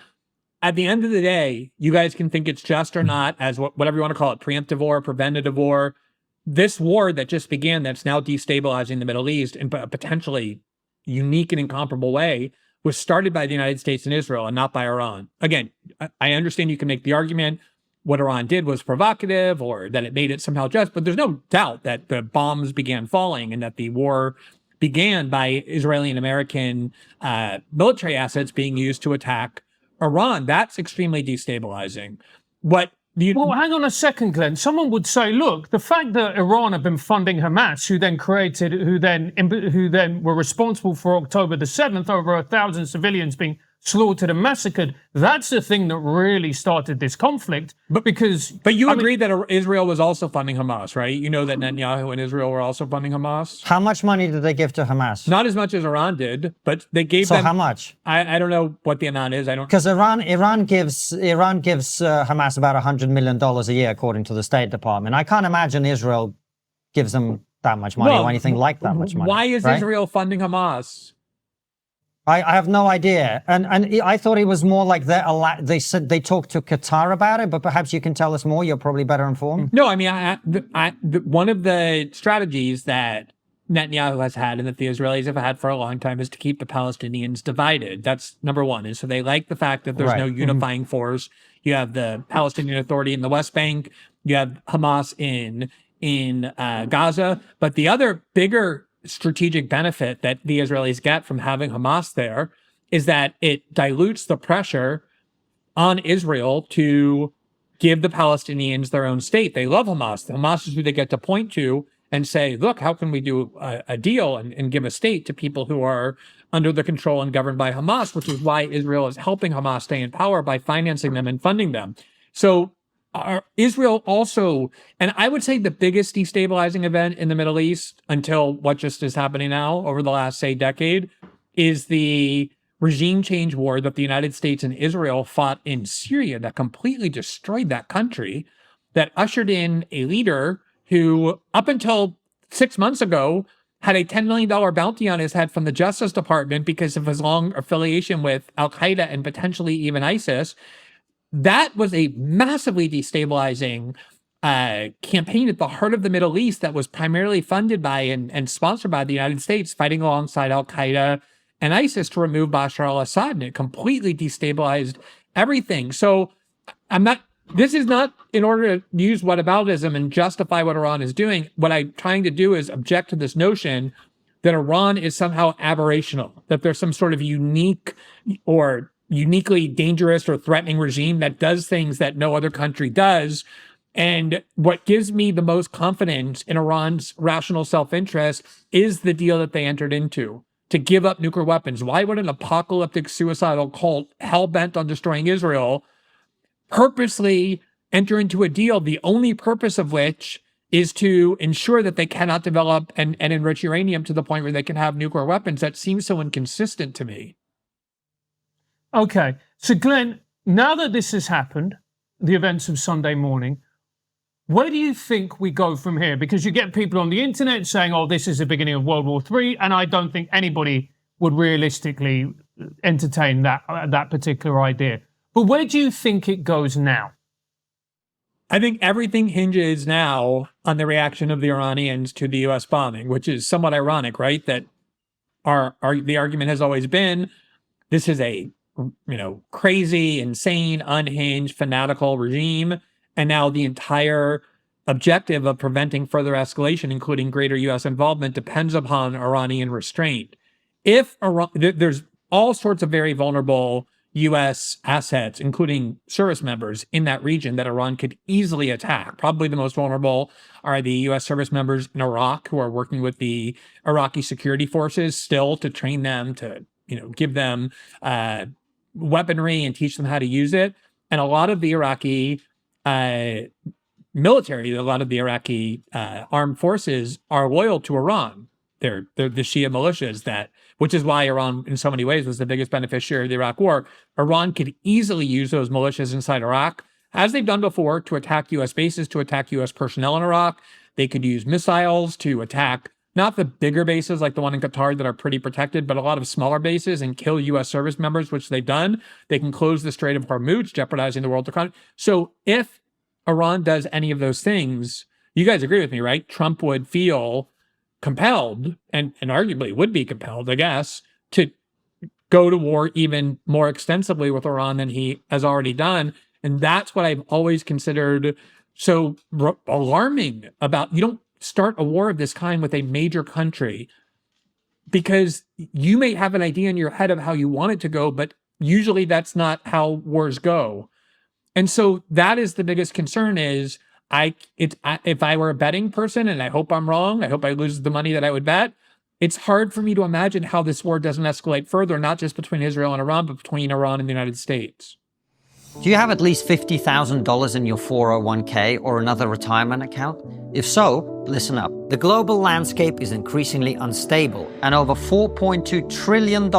At the end of the day, you guys can think it's just or not, as whatever you want to call it, preemptive war, preventative war. This war that just began, that's now destabilizing the Middle East in a potentially unique and incomparable way, was started by the United States and Israel and not by Iran. Again, I understand you can make the argument what Iran did was provocative or that it made it somehow just, but there's no doubt that the bombs began falling and that the war began by Israeli and American military assets being used to attack Iran. That's extremely destabilizing. Well, hang on a second, Glenn. Someone would say, look, the fact that Iran have been funding Hamas, who then were responsible for October the 7th, over 1,000 civilians being slaughtered and massacred, that's the thing that really started this conflict. But you agree that Israel was also funding Hamas, right? You know that Netanyahu and Israel were also funding Hamas. How much money did they give to Hamas? Not as much as Iran did, but they gave them. So how much? I don't know what the amount is. Because Iran gives Hamas about $100 million a year, according to the State Department. I can't imagine Israel gives them that much money or anything like that much money. Why is Israel funding Hamas? I have no idea, and I thought it was more like they said they talked to Qatar about it, but perhaps you can tell us more. You're probably better informed. No, I mean, one of the strategies that Netanyahu has had and that the Israelis have had for a long time is to keep the Palestinians divided. That's number one. And so they like the fact that there's no unifying force. You have the Palestinian Authority in the West Bank. You have Hamas in Gaza. But the other bigger strategic benefit that the Israelis get from having Hamas there is that it dilutes the pressure on Israel to give the Palestinians their own state. They love Hamas. Hamas is who they get to point to and say, look, how can we do a deal and give a state to people who are under the control and governed by Hamas, which is why Israel is helping Hamas stay in power by financing them and funding them. So Israel also, and I would say the biggest destabilizing event in the Middle East until what just is happening now over the last, say, decade, is the regime change war that the United States and Israel fought in Syria that completely destroyed that country, that ushered in a leader who, up until 6 months ago, had a $10 million bounty on his head from the Justice Department because of his long affiliation with Al-Qaeda and potentially even ISIS. That was a massively destabilizing campaign at the heart of the Middle East that was primarily funded by and sponsored by the United States, fighting alongside Al-Qaeda and ISIS to remove Bashar al-Assad, and it completely destabilized everything. So this is not in order to use whataboutism and justify what Iran is doing. What I'm trying to do is object to this notion that Iran is somehow aberrational, that there's some sort of unique or uniquely dangerous or threatening regime that does things that no other country does. And what gives me the most confidence in Iran's rational self-interest is the deal that they entered into to give up nuclear weapons. Why would an apocalyptic suicidal cult hell-bent on destroying Israel purposely enter into a deal, the only purpose of which is to ensure that they cannot develop and enrich uranium to the point where they can have nuclear weapons? That seems so inconsistent to me. Okay, so Glenn, now that this has happened, the events of Sunday morning, where do you think we go from here? Because you get people on the internet saying, oh, this is the beginning of World War III, and I don't think anybody would realistically entertain that particular idea. But where do you think it goes now? I think everything hinges now on the reaction of the Iranians to the U.S. bombing, which is somewhat ironic, right? That the argument has always been this is a crazy, insane, unhinged, fanatical regime, and now the entire objective of preventing further escalation, including greater U.S. involvement, depends upon Iranian restraint. If there's all sorts of very vulnerable U.S. assets, including service members in that region that Iran could easily attack. Probably the most vulnerable are the U.S. service members in Iraq who are working with the Iraqi security forces still to train them, to give them weaponry and teach them how to use it. And a lot of the Iraqi military, a lot of the Iraqi armed forces are loyal to Iran. They're the Shia militias which is why Iran, in so many ways, was the biggest beneficiary of the Iraq War. Iran could easily use those militias inside Iraq, as they've done before, to attack U.S. bases, to attack U.S. personnel in Iraq. They could use missiles to attack not the bigger bases like the one in Qatar that are pretty protected, but a lot of smaller bases and kill U.S. service members, which they've done. They can close the Strait of Hormuz, jeopardizing the world economy. So if Iran does any of those things, you guys agree with me, right? Trump would feel compelled, and arguably would be compelled, I guess, to go to war even more extensively with Iran than he has already done. And that's what I've always considered so alarming about. You don't start a war of this kind with a major country because you may have an idea in your head of how you want it to go, but usually that's not how wars go. And so that is the biggest concern is if I were a betting person, and I hope I'm wrong, I hope I lose the money that I would bet, it's hard for me to imagine how this war doesn't escalate further, not just between Israel and Iran, but between Iran and the United States. Do you have at least $50,000 in your 401k or another retirement account? If so, listen up. The global landscape is increasingly unstable, and over $4.2 trillion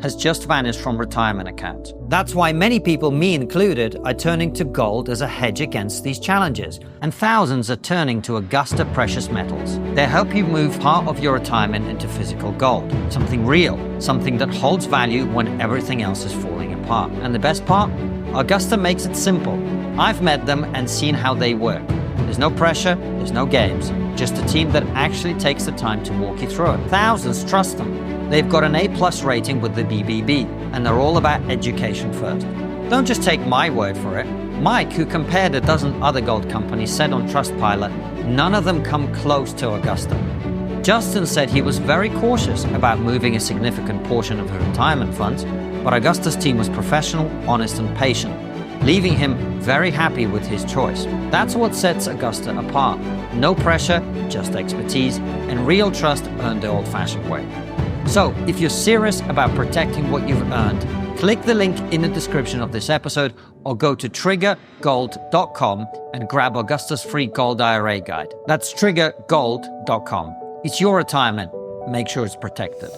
has just vanished from retirement accounts. That's why many people, me included, are turning to gold as a hedge against these challenges, and thousands are turning to Augusta Precious Metals. They help you move part of your retirement into physical gold, something real, something that holds value when everything else is falling apart. And the best part? Augusta makes it simple. I've met them and seen how they work. There's no pressure, there's no games, just a team that actually takes the time to walk you through it. Thousands trust them. They've got an A+ rating with the BBB, and they're all about education first. Don't just take my word for it. Mike, who compared a dozen other gold companies, said on Trustpilot, none of them come close to Augusta. Justin said he was very cautious about moving a significant portion of his retirement funds, but Augusta's team was professional, honest, and patient, leaving him very happy with his choice. That's what sets Augusta apart. No pressure, just expertise, and real trust earned the old-fashioned way. So, if you're serious about protecting what you've earned, click the link in the description of this episode or go to TRIGGERgold.com and grab Augusta's free gold IRA guide. That's TRIGGERgold.com. It's your retirement. Make sure it's protected.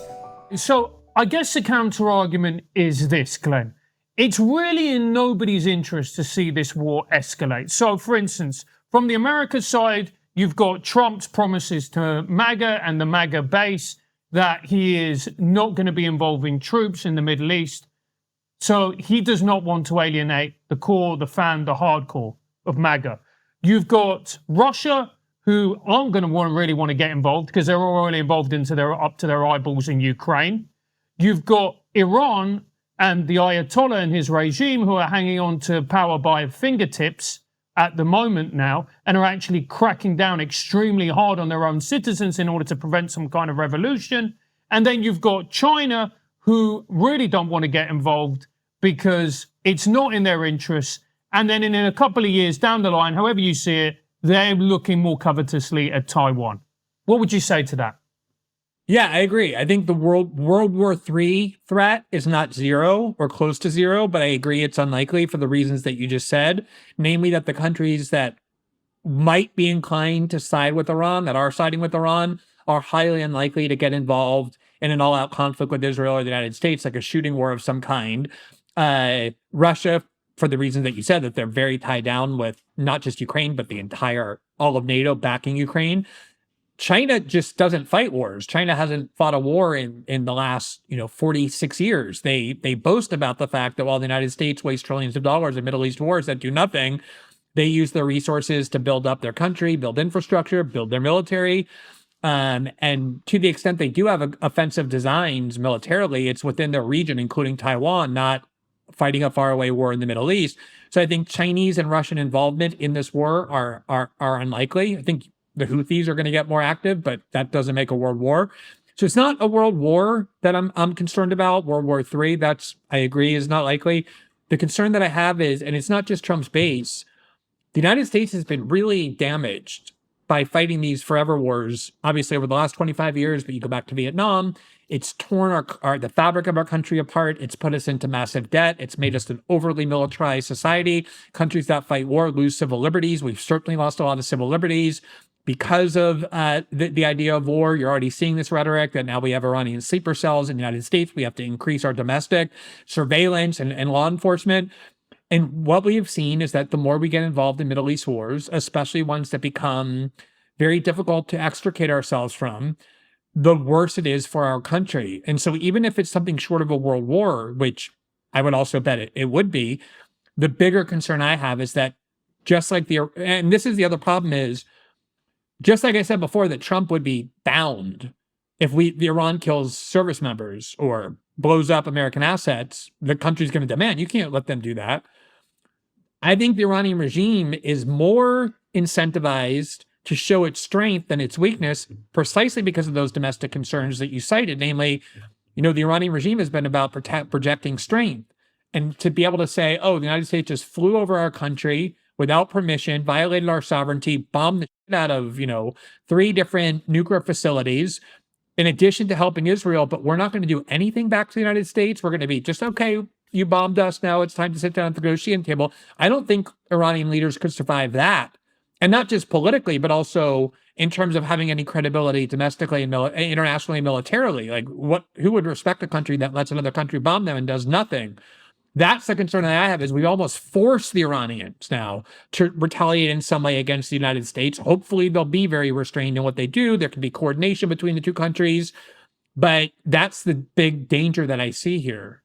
So, I guess the counter-argument is this, Glenn. It's really in nobody's interest to see this war escalate. So, for instance, from the American side, you've got Trump's promises to MAGA and the MAGA base that he is not going to be involving troops in the Middle East. So he does not want to alienate the core, the fan, the hardcore of MAGA. You've got Russia, who aren't going to really want to get involved because they're already involved up to their eyeballs in Ukraine. You've got Iran and the Ayatollah and his regime who are hanging on to power by fingertips at the moment now and are actually cracking down extremely hard on their own citizens in order to prevent some kind of revolution. And then you've got China, who really don't want to get involved because it's not in their interests. And then in a couple of years down the line, however you see it, they're looking more covetously at Taiwan. What would you say to that? Yeah, I agree. I think the World War III threat is not zero or close to zero, but I agree it's unlikely for the reasons that you just said, namely that the countries that might be inclined to side with Iran, that are siding with Iran, are highly unlikely to get involved in an all-out conflict with Israel or the United States, like a shooting war of some kind. Russia, for the reasons that you said, that they're very tied down with not just Ukraine, but all of NATO backing Ukraine. China just doesn't fight wars. China hasn't fought a war in the last 46 years. They boast about the fact that while the United States wastes trillions of dollars in Middle East wars that do nothing, They use their resources to build up their country, build infrastructure, build their military. And to the extent they do have offensive designs militarily, it's within their region, including Taiwan, not fighting a faraway war in the Middle East. So I think Chinese and Russian involvement in this war are unlikely. I think the Houthis are going to get more active, but that doesn't make a world war. So it's not a world war that I'm concerned about. World War III, that's, I agree, is not likely. The concern that I have is, and it's not just Trump's base, the United States has been really damaged by fighting these forever wars, obviously over the last 25 years, but you go back to Vietnam, it's torn the fabric of our country apart. It's put us into massive debt. It's made us an overly militarized society. Countries that fight war lose civil liberties. We've certainly lost a lot of civil liberties because of the idea of war. You're already seeing this rhetoric that now we have Iranian sleeper cells in the United States. We have to increase our domestic surveillance and law enforcement. And what we have seen is that the more we get involved in Middle East wars, especially ones that become very difficult to extricate ourselves from, the worse it is for our country. And so even if it's something short of a world war, which I would also bet it would be, the bigger concern I have is that just like and this is the other problem is, just like I said before, that Trump would be bound if the Iran kills service members or blows up American assets, the country's going to demand. You can't let them do that. I think the Iranian regime is more incentivized to show its strength than its weakness, precisely because of those domestic concerns that you cited. Namely, the Iranian regime has been about projecting strength. And to be able to say, oh, the United States just flew over our country without permission, violated our sovereignty, bombed the shit out of, 3 different nuclear facilities, in addition to helping Israel, but we're not going to do anything back to the United States. We're going to be just, okay, you bombed us, now it's time to sit down at the negotiating table. I don't think Iranian leaders could survive that. And not just politically, but also in terms of having any credibility domestically and internationally and militarily. Like, who would respect a country that lets another country bomb them and does nothing? That's the concern that I have, is we almost force the Iranians now to retaliate in some way against the United States. Hopefully they'll be very restrained in what they do. There can be coordination between the two countries, but that's the big danger that I see here.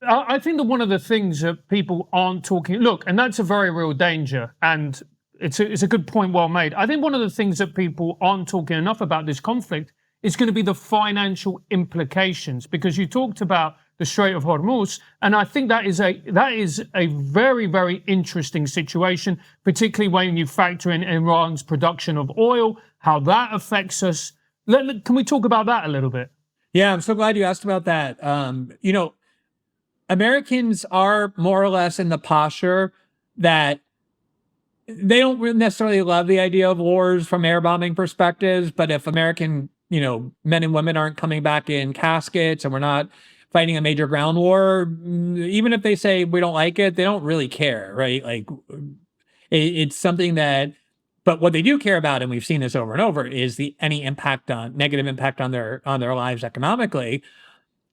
I think that one of the things that people aren't talking, and that's a very real danger, and it's a good point, well made. I think one of the things that people aren't talking enough about this conflict is going to be the financial implications, because you talked about the Strait of Hormuz, and I think that is a very, very interesting situation, particularly when you factor in Iran's production of oil, how that affects us. Can we talk about that a little bit? Yeah, I'm so glad you asked about that. Americans are more or less in the posture that they don't really necessarily love the idea of wars from air bombing perspectives, but if American, men and women aren't coming back in caskets and we're not fighting a major ground war, even if they say we don't like it, they don't really care, right? Like, it's something that, but what they do care about, and we've seen this over and over, is any negative impact on their lives economically.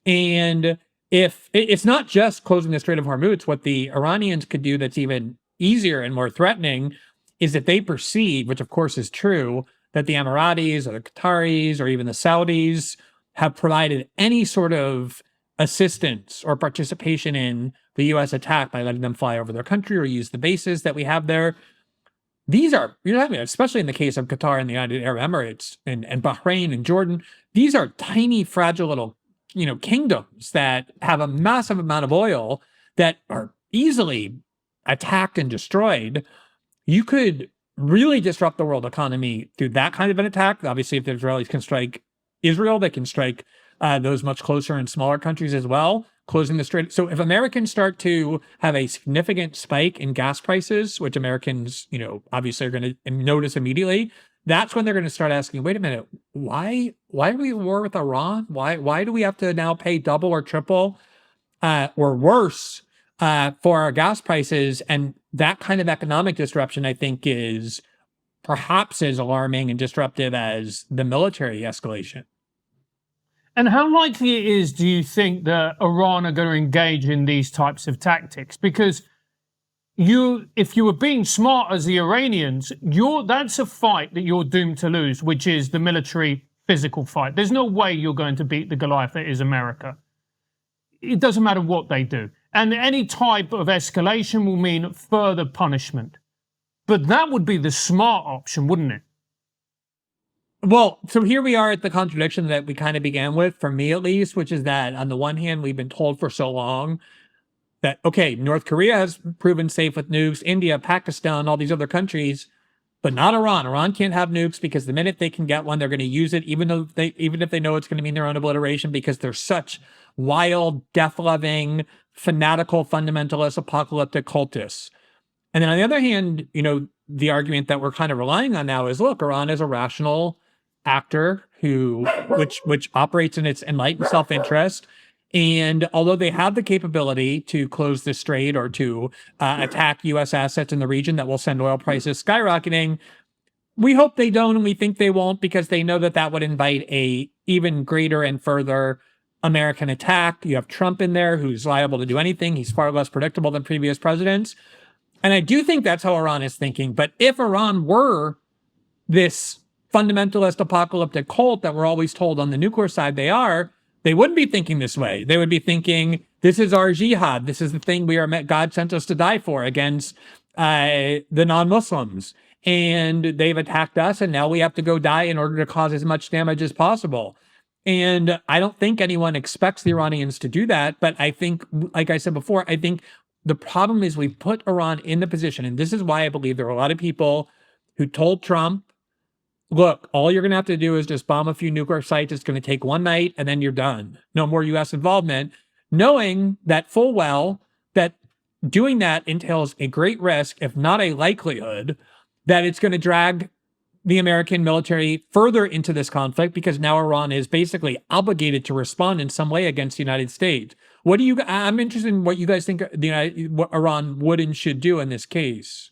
And if it's not just closing the Strait of Hormuz, what the Iranians could do that's even easier and more threatening is that they perceive, which of course is true, that the Emiratis or the Qataris or even the Saudis have provided any sort of assistance or participation in the U.S. attack by letting them fly over their country or use the bases that we have there. These are, especially in the case of Qatar and the United Arab Emirates and Bahrain and Jordan, these are tiny, fragile little, kingdoms that have a massive amount of oil that are easily attacked and destroyed. You could really disrupt the world economy through that kind of an attack. Obviously, if the Israelis can strike Israel, they can strike those much closer and smaller countries as well, closing the strait. So if Americans start to have a significant spike in gas prices, which Americans, obviously are going to notice immediately, that's when they're going to start asking, wait a minute, why are we at war with Iran? Why do we have to now pay double or triple or worse for our gas prices? And that kind of economic disruption, I think, is perhaps as alarming and disruptive as the military escalation. And how likely it is, do you think, that Iran are going to engage in these types of tactics? Because if you were being smart as the Iranians, that's a fight that you're doomed to lose, which is the military physical fight. There's no way you're going to beat the Goliath that is America. It doesn't matter what they do. And any type of escalation will mean further punishment. But that would be the smart option, wouldn't it? Well, so here we are at the contradiction that we kind of began with, for me at least, which is that on the one hand, we've been told for so long that, okay, North Korea has proven safe with nukes, India, Pakistan, all these other countries, but not Iran. Iran can't have nukes because the minute they can get one, they're going to use it, even if they know it's going to mean their own obliteration, because they're such wild, death-loving, fanatical, fundamentalist, apocalyptic cultists. And then on the other hand, the argument that we're kind of relying on now is, look, Iran is a rational actor which operates in its enlightened self-interest. And although they have the capability to close the strait or to attack U.S. assets in the region that will send oil prices skyrocketing, we hope they don't, and we think they won't, because they know that that would invite a even greater and further American attack. You have Trump in there, who's liable to do anything. He's far less predictable than previous presidents. And I do think that's how Iran is thinking. But if Iran were this fundamentalist apocalyptic cult that we're always told on the nuclear side they wouldn't be thinking this way. They would be thinking, this is our jihad. This is the thing God sent us to die for against the non-Muslims. And they've attacked us, and now we have to go die in order to cause as much damage as possible. And I don't think anyone expects the Iranians to do that. But I think, like I said before, I think the problem is we've put Iran in the position, and this is why I believe there are a lot of people who told Trump, look, all you're going to have to do is just bomb a few nuclear sites. It's going to take one night and then you're done. No more U.S. involvement, knowing that full well that doing that entails a great risk, if not a likelihood, that it's going to drag the American military further into this conflict, because now Iran is basically obligated to respond in some way against the United States. I'm interested in what you guys think what Iran would and should do in this case.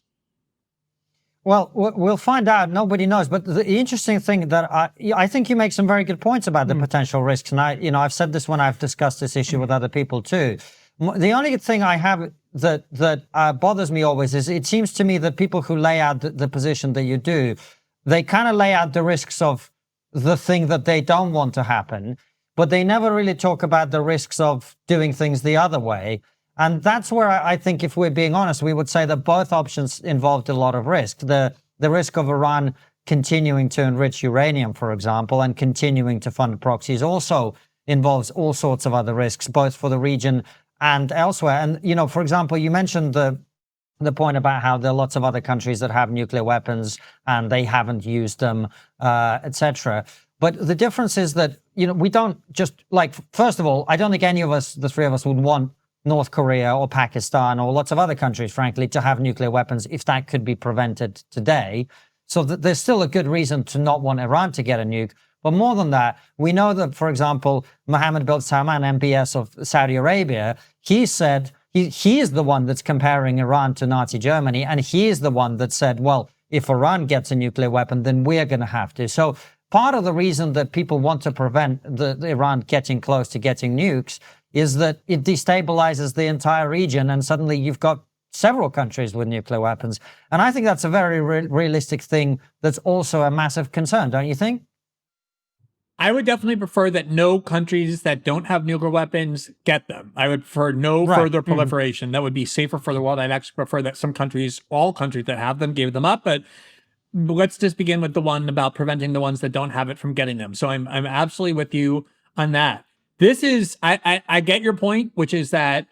Well, we'll find out. Nobody knows. But the interesting thing that I think you make some very good points about the potential risks. And I've said this when I've discussed this issue with other people too. The only thing I have that bothers me always is it seems to me that people who lay out the position that you do, they kind of lay out the risks of the thing that they don't want to happen, but they never really talk about the risks of doing things the other way. And that's where I think, if we're being honest, we would say that both options involved a lot of risk. The risk of Iran continuing to enrich uranium, for example, and continuing to fund proxies also involves all sorts of other risks, both for the region and elsewhere. And, for example, you mentioned the point about how there are lots of other countries that have nuclear weapons and they haven't used them, etc. But the difference is that, we don't just, first of all, I don't think any of us, the three of us, would want North Korea or Pakistan or lots of other countries, frankly, to have nuclear weapons if that could be prevented today. So there's still a good reason to not want Iran to get a nuke. But more than that, we know that, for example, Mohammed bin Salman, MBS of Saudi Arabia, he said he is the one that's comparing Iran to Nazi Germany. And he is the one that said, well, if Iran gets a nuclear weapon, then we're going to have to. So part of the reason that people want to prevent the Iran getting close to getting nukes is that it destabilizes the entire region, and suddenly you've got several countries with nuclear weapons. And I think that's a very realistic thing that's also a massive concern, don't you think? I would definitely prefer that no countries that don't have nuclear weapons get them. I would prefer no further proliferation. That would be safer for the world. I'd actually prefer that some countries, all countries that have them, gave them up. But let's just begin with the one about preventing the ones that don't have it from getting them. So I'm absolutely with you on that. This is, I get your point, which is that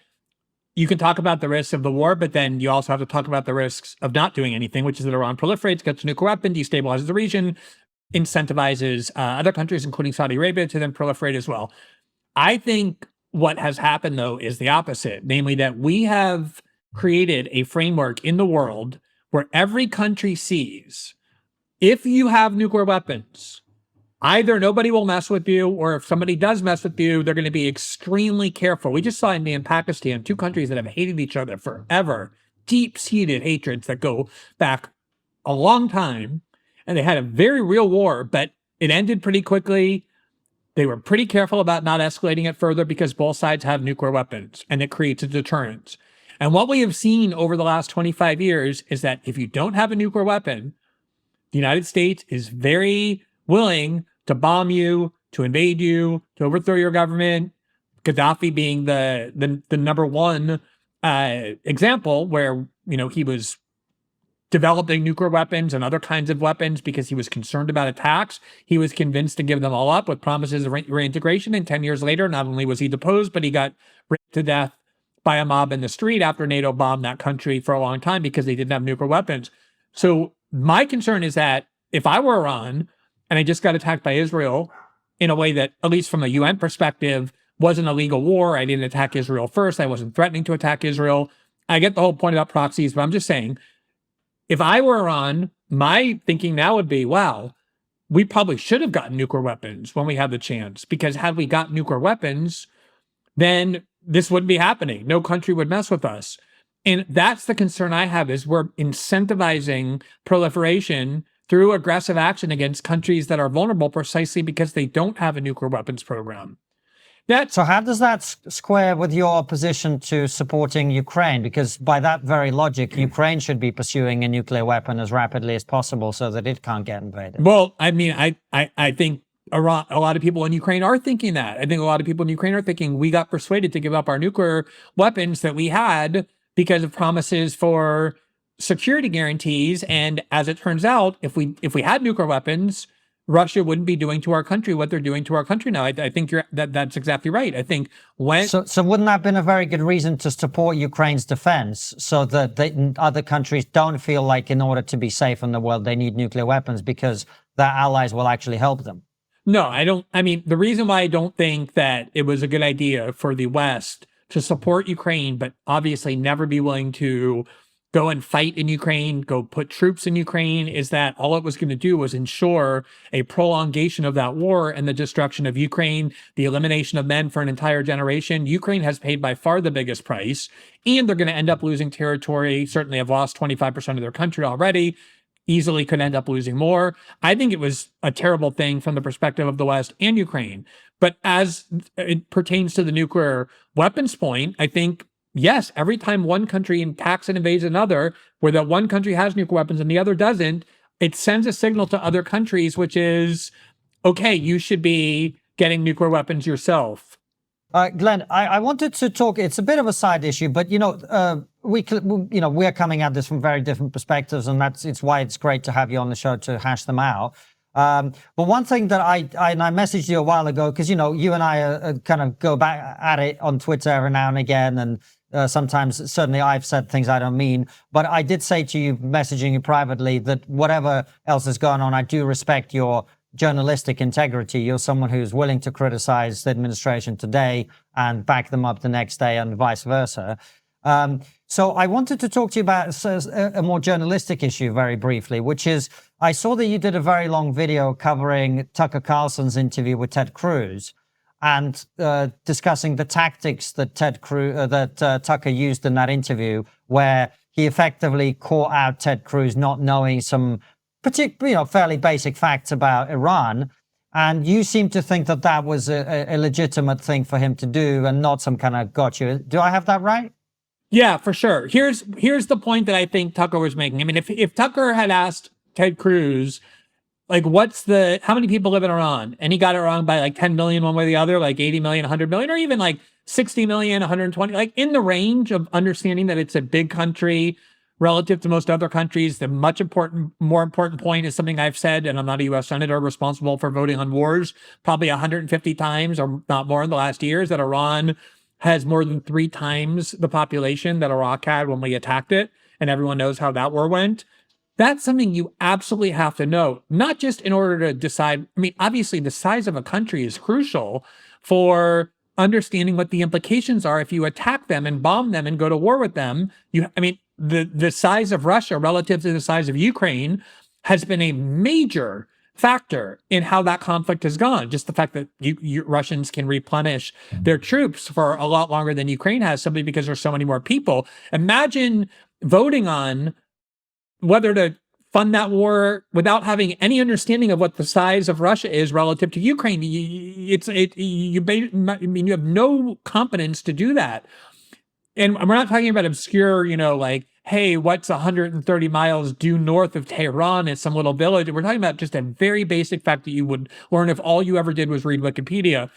you can talk about the risks of the war, but then you also have to talk about the risks of not doing anything, which is that Iran proliferates, gets a nuclear weapon, destabilizes the region, incentivizes other countries, including Saudi Arabia, to then proliferate as well. I think what has happened, though, is the opposite, namely that we have created a framework in the world where every country sees, if you have nuclear weapons, either nobody will mess with you, or if somebody does mess with you, they're going to be extremely careful. We just saw India and Pakistan, two countries that have hated each other forever, deep-seated hatreds that go back a long time. And they had a very real war, but it ended pretty quickly. They were pretty careful about not escalating it further because both sides have nuclear weapons, and it creates a deterrent. And what we have seen over the last 25 years is that if you don't have a nuclear weapon, the United States is very willing to bomb you, to invade you, to overthrow your government. Gaddafi being the number one example where, he was developing nuclear weapons and other kinds of weapons because he was concerned about attacks. He was convinced to give them all up with promises of reintegration. And 10 years later, not only was he deposed, but he got raped to death by a mob in the street after NATO bombed that country for a long time because they didn't have nuclear weapons. So my concern is that if I were Iran and I just got attacked by Israel in a way that, at least from a UN perspective, was an illegal war, I didn't attack Israel first, I wasn't threatening to attack Israel. I get the whole point about proxies, but I'm just saying, if I were Iran, my thinking now would be, wow, we probably should have gotten nuclear weapons when we had the chance, because had we got nuclear weapons, then this wouldn't be happening. No country would mess with us. And that's the concern I have, is we're incentivizing proliferation through aggressive action against countries that are vulnerable precisely because they don't have a nuclear weapons program. So how does that square with your position to supporting Ukraine? Because by that very logic, Ukraine should be pursuing a nuclear weapon as rapidly as possible so that it can't get invaded. Well, I mean, I think a lot of people in Ukraine are thinking that. I think a lot of people in Ukraine are thinking we got persuaded to give up our nuclear weapons that we had because of promises for security guarantees. And as it turns out, if we had nuclear weapons, Russia wouldn't be doing to our country what they're doing to our country now. I think that's exactly right. I think when so wouldn't that have been a very good reason to support Ukraine's defense, so that other countries don't feel like in order to be safe in the world they need nuclear weapons because their allies will actually help them? No, I don't. I mean, the reason why I don't think that it was a good idea for the West to support Ukraine, but obviously never be willing to go and fight in Ukraine, go put troops in Ukraine, is that all it was going to do was ensure a prolongation of that war and the destruction of Ukraine, the elimination of men for an entire generation. Ukraine has paid by far the biggest price, and they're going to end up losing territory. Certainly have lost 25% of their country already. Easily could end up losing more. I think it was a terrible thing from the perspective of the West and Ukraine. But as it pertains to the nuclear weapons point, I think, yes, every time one country attacks and invades another, where that one country has nuclear weapons and the other doesn't, it sends a signal to other countries, which is, okay, you should be getting nuclear weapons yourself. Glenn, I wanted to talk. It's a bit of a side issue, but we're coming at this from very different perspectives, and it's why it's great to have you on the show to hash them out. But one thing that I messaged you a while ago, because you and I kind of go back at it on Twitter every now and again, and sometimes certainly I've said things I don't mean. But I did say to you, messaging you privately, that whatever else is going on, I do respect your journalistic integrity. You're someone who's willing to criticize the administration today and back them up the next day, and vice versa. So I wanted to talk to you about a more journalistic issue very briefly, which is, I saw that you did a very long video covering Tucker Carlson's interview with Ted Cruz and discussing the tactics that Tucker used in that interview, where he effectively caught out Ted Cruz not knowing some fairly basic facts about Iran. And you seem to think that that was a legitimate thing for him to do and not some kind of gotcha. Do I have that right? Yeah, for sure. Here's the point that I think Tucker was making. I mean, if Tucker had asked Ted Cruz, like, how many people live in Iran? And he got it wrong by like 10 million one way or the other, like 80 million, 100 million, or even like 60 million, 120, like in the range of understanding that it's a big country relative to most other countries. The more important point is something I've said, and I'm not a U.S. Senator responsible for voting on wars, probably 150 times or not more in the last years, that Iran has more than 3 times the population that Iraq had when we attacked it. And everyone knows how that war went. That's something you absolutely have to know, not just in order to decide. I mean, obviously, the size of a country is crucial for understanding what the implications are if you attack them and bomb them and go to war with them. The size of Russia relative to the size of Ukraine has been a major factor in how that conflict has gone. Just the fact that Russians can replenish their troops for a lot longer than Ukraine has, simply because there's so many more people. Imagine voting on whether to fund that war without having any understanding of what the size of Russia is relative to Ukraine. You have no competence to do that. And we're not talking about obscure, like, hey, what's 130 miles due north of Tehran in some little village? We're talking about just a very basic fact that you would learn if all you ever did was read Wikipedia.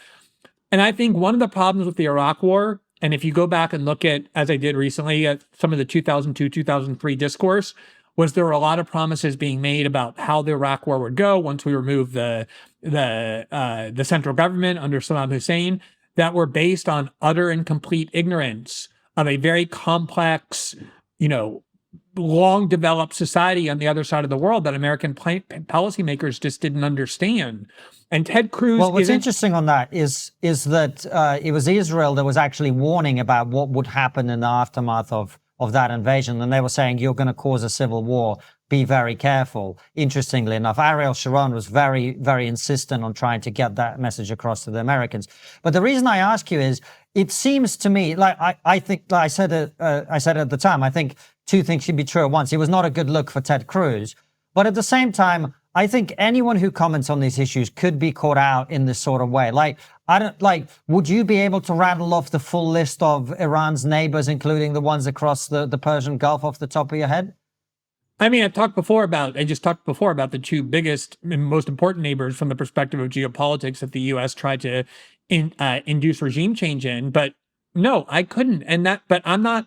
And I think one of the problems with the Iraq War, and if you go back and look at, as I did recently, at some of the 2002, 2003 discourse, was there were a lot of promises being made about how the Iraq war would go once we removed the central government under Saddam Hussein that were based on utter and complete ignorance of a very complex, long developed society on the other side of the world that American policymakers just didn't understand. And Ted Cruz. Well, what's interesting on that is that it was Israel that was actually warning about what would happen in the aftermath of that invasion. And they were saying, you're going to cause a civil war. Be very careful. Interestingly enough, Ariel Sharon was very, very insistent on trying to get that message across to the Americans. But the reason I ask you is, it seems to me, like I think, like I said at the time, I think two things should be true at once. It was not a good look for Ted Cruz. But at the same time, I think anyone who comments on these issues could be caught out in this sort of way. Would you be able to rattle off the full list of Iran's neighbors, including the ones across the Persian Gulf, off the top of your head? I mean, I just talked before about the two biggest and most important neighbors from the perspective of geopolitics that the U.S. tried to induce regime change in. But no, I couldn't. But I'm not.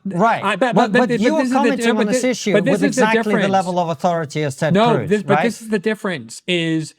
Right. But you are commenting on this issue with exactly the level of authority as Ted Cruz. But this is the difference is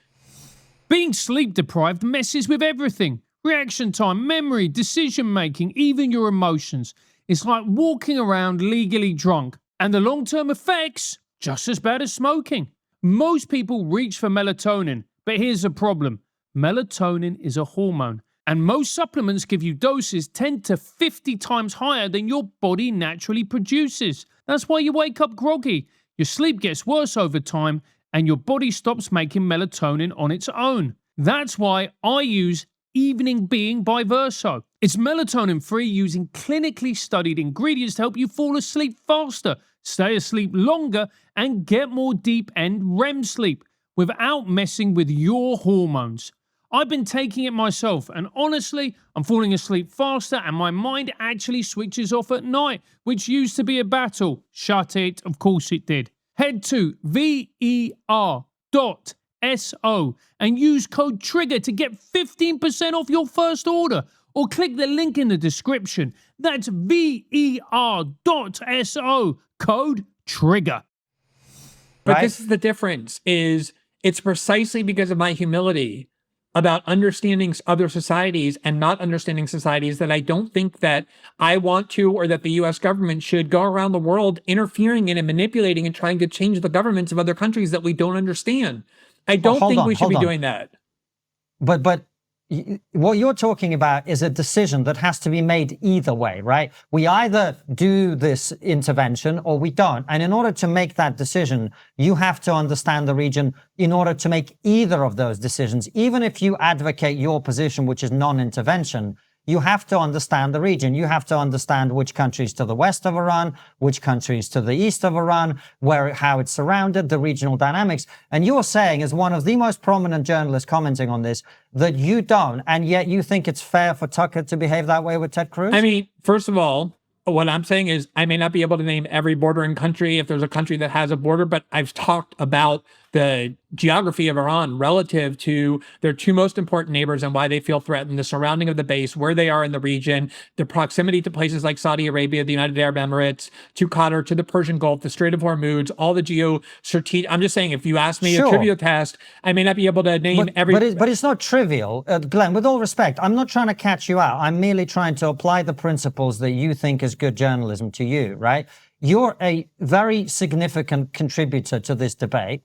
being sleep deprived messes with everything. Reaction time, memory, decision making, even your emotions. It's like walking around legally drunk. And the long-term effects, just as bad as smoking. Most people reach for melatonin, but here's the problem. Melatonin is a hormone, and most supplements give you doses 10 to 50 times higher than your body naturally produces. That's why you wake up groggy, your sleep gets worse over time, and your body stops making melatonin on its own. That's why I use Evening Being by Verso. It's melatonin-free using clinically studied ingredients to help you fall asleep faster, stay asleep longer, and get more deep-end REM sleep without messing with your hormones. I've been taking it myself, and honestly, I'm falling asleep faster and my mind actually switches off at night, which used to be a battle. Shut it, of course it did. Head to ver.so and use code TRIGGER to get 15% off your first order, or click the link in the description. That's ver.so, code TRIGGER. But this is the difference, is it's precisely because of my humility about understanding other societies and not understanding societies that I don't think that I want to, or that the U.S. government should go around the world interfering in and manipulating and trying to change the governments of other countries that we don't understand. I don't think we should be doing that. But what you're talking about is a decision that has to be made either way, right? We either do this intervention or we don't. And in order to make that decision, you have to understand the region in order to make either of those decisions. Even if you advocate your position, which is non-intervention, you have to understand the region. You have to understand which countries to the west of Iran, which countries to the east of Iran, how it's surrounded, the regional dynamics. And you're saying, as one of the most prominent journalists commenting on this, that you don't, and yet you think it's fair for Tucker to behave that way with Ted Cruz? I mean, first of all, what I'm saying is I may not be able to name every bordering country if there's a country that has a border, but I've talked about the geography of Iran relative to their two most important neighbors and why they feel threatened, the surrounding of the base, where they are in the region, the proximity to places like Saudi Arabia, the United Arab Emirates, to Qatar, to the Persian Gulf, the Strait of Hormuz, all the geostrategic. I'm just saying, if you ask me a trivia test, I may not be able to name every. But it's not trivial. Glenn, with all respect, I'm not trying to catch you out. I'm merely trying to apply the principles that you think is good journalism to you, right? You're a very significant contributor to this debate.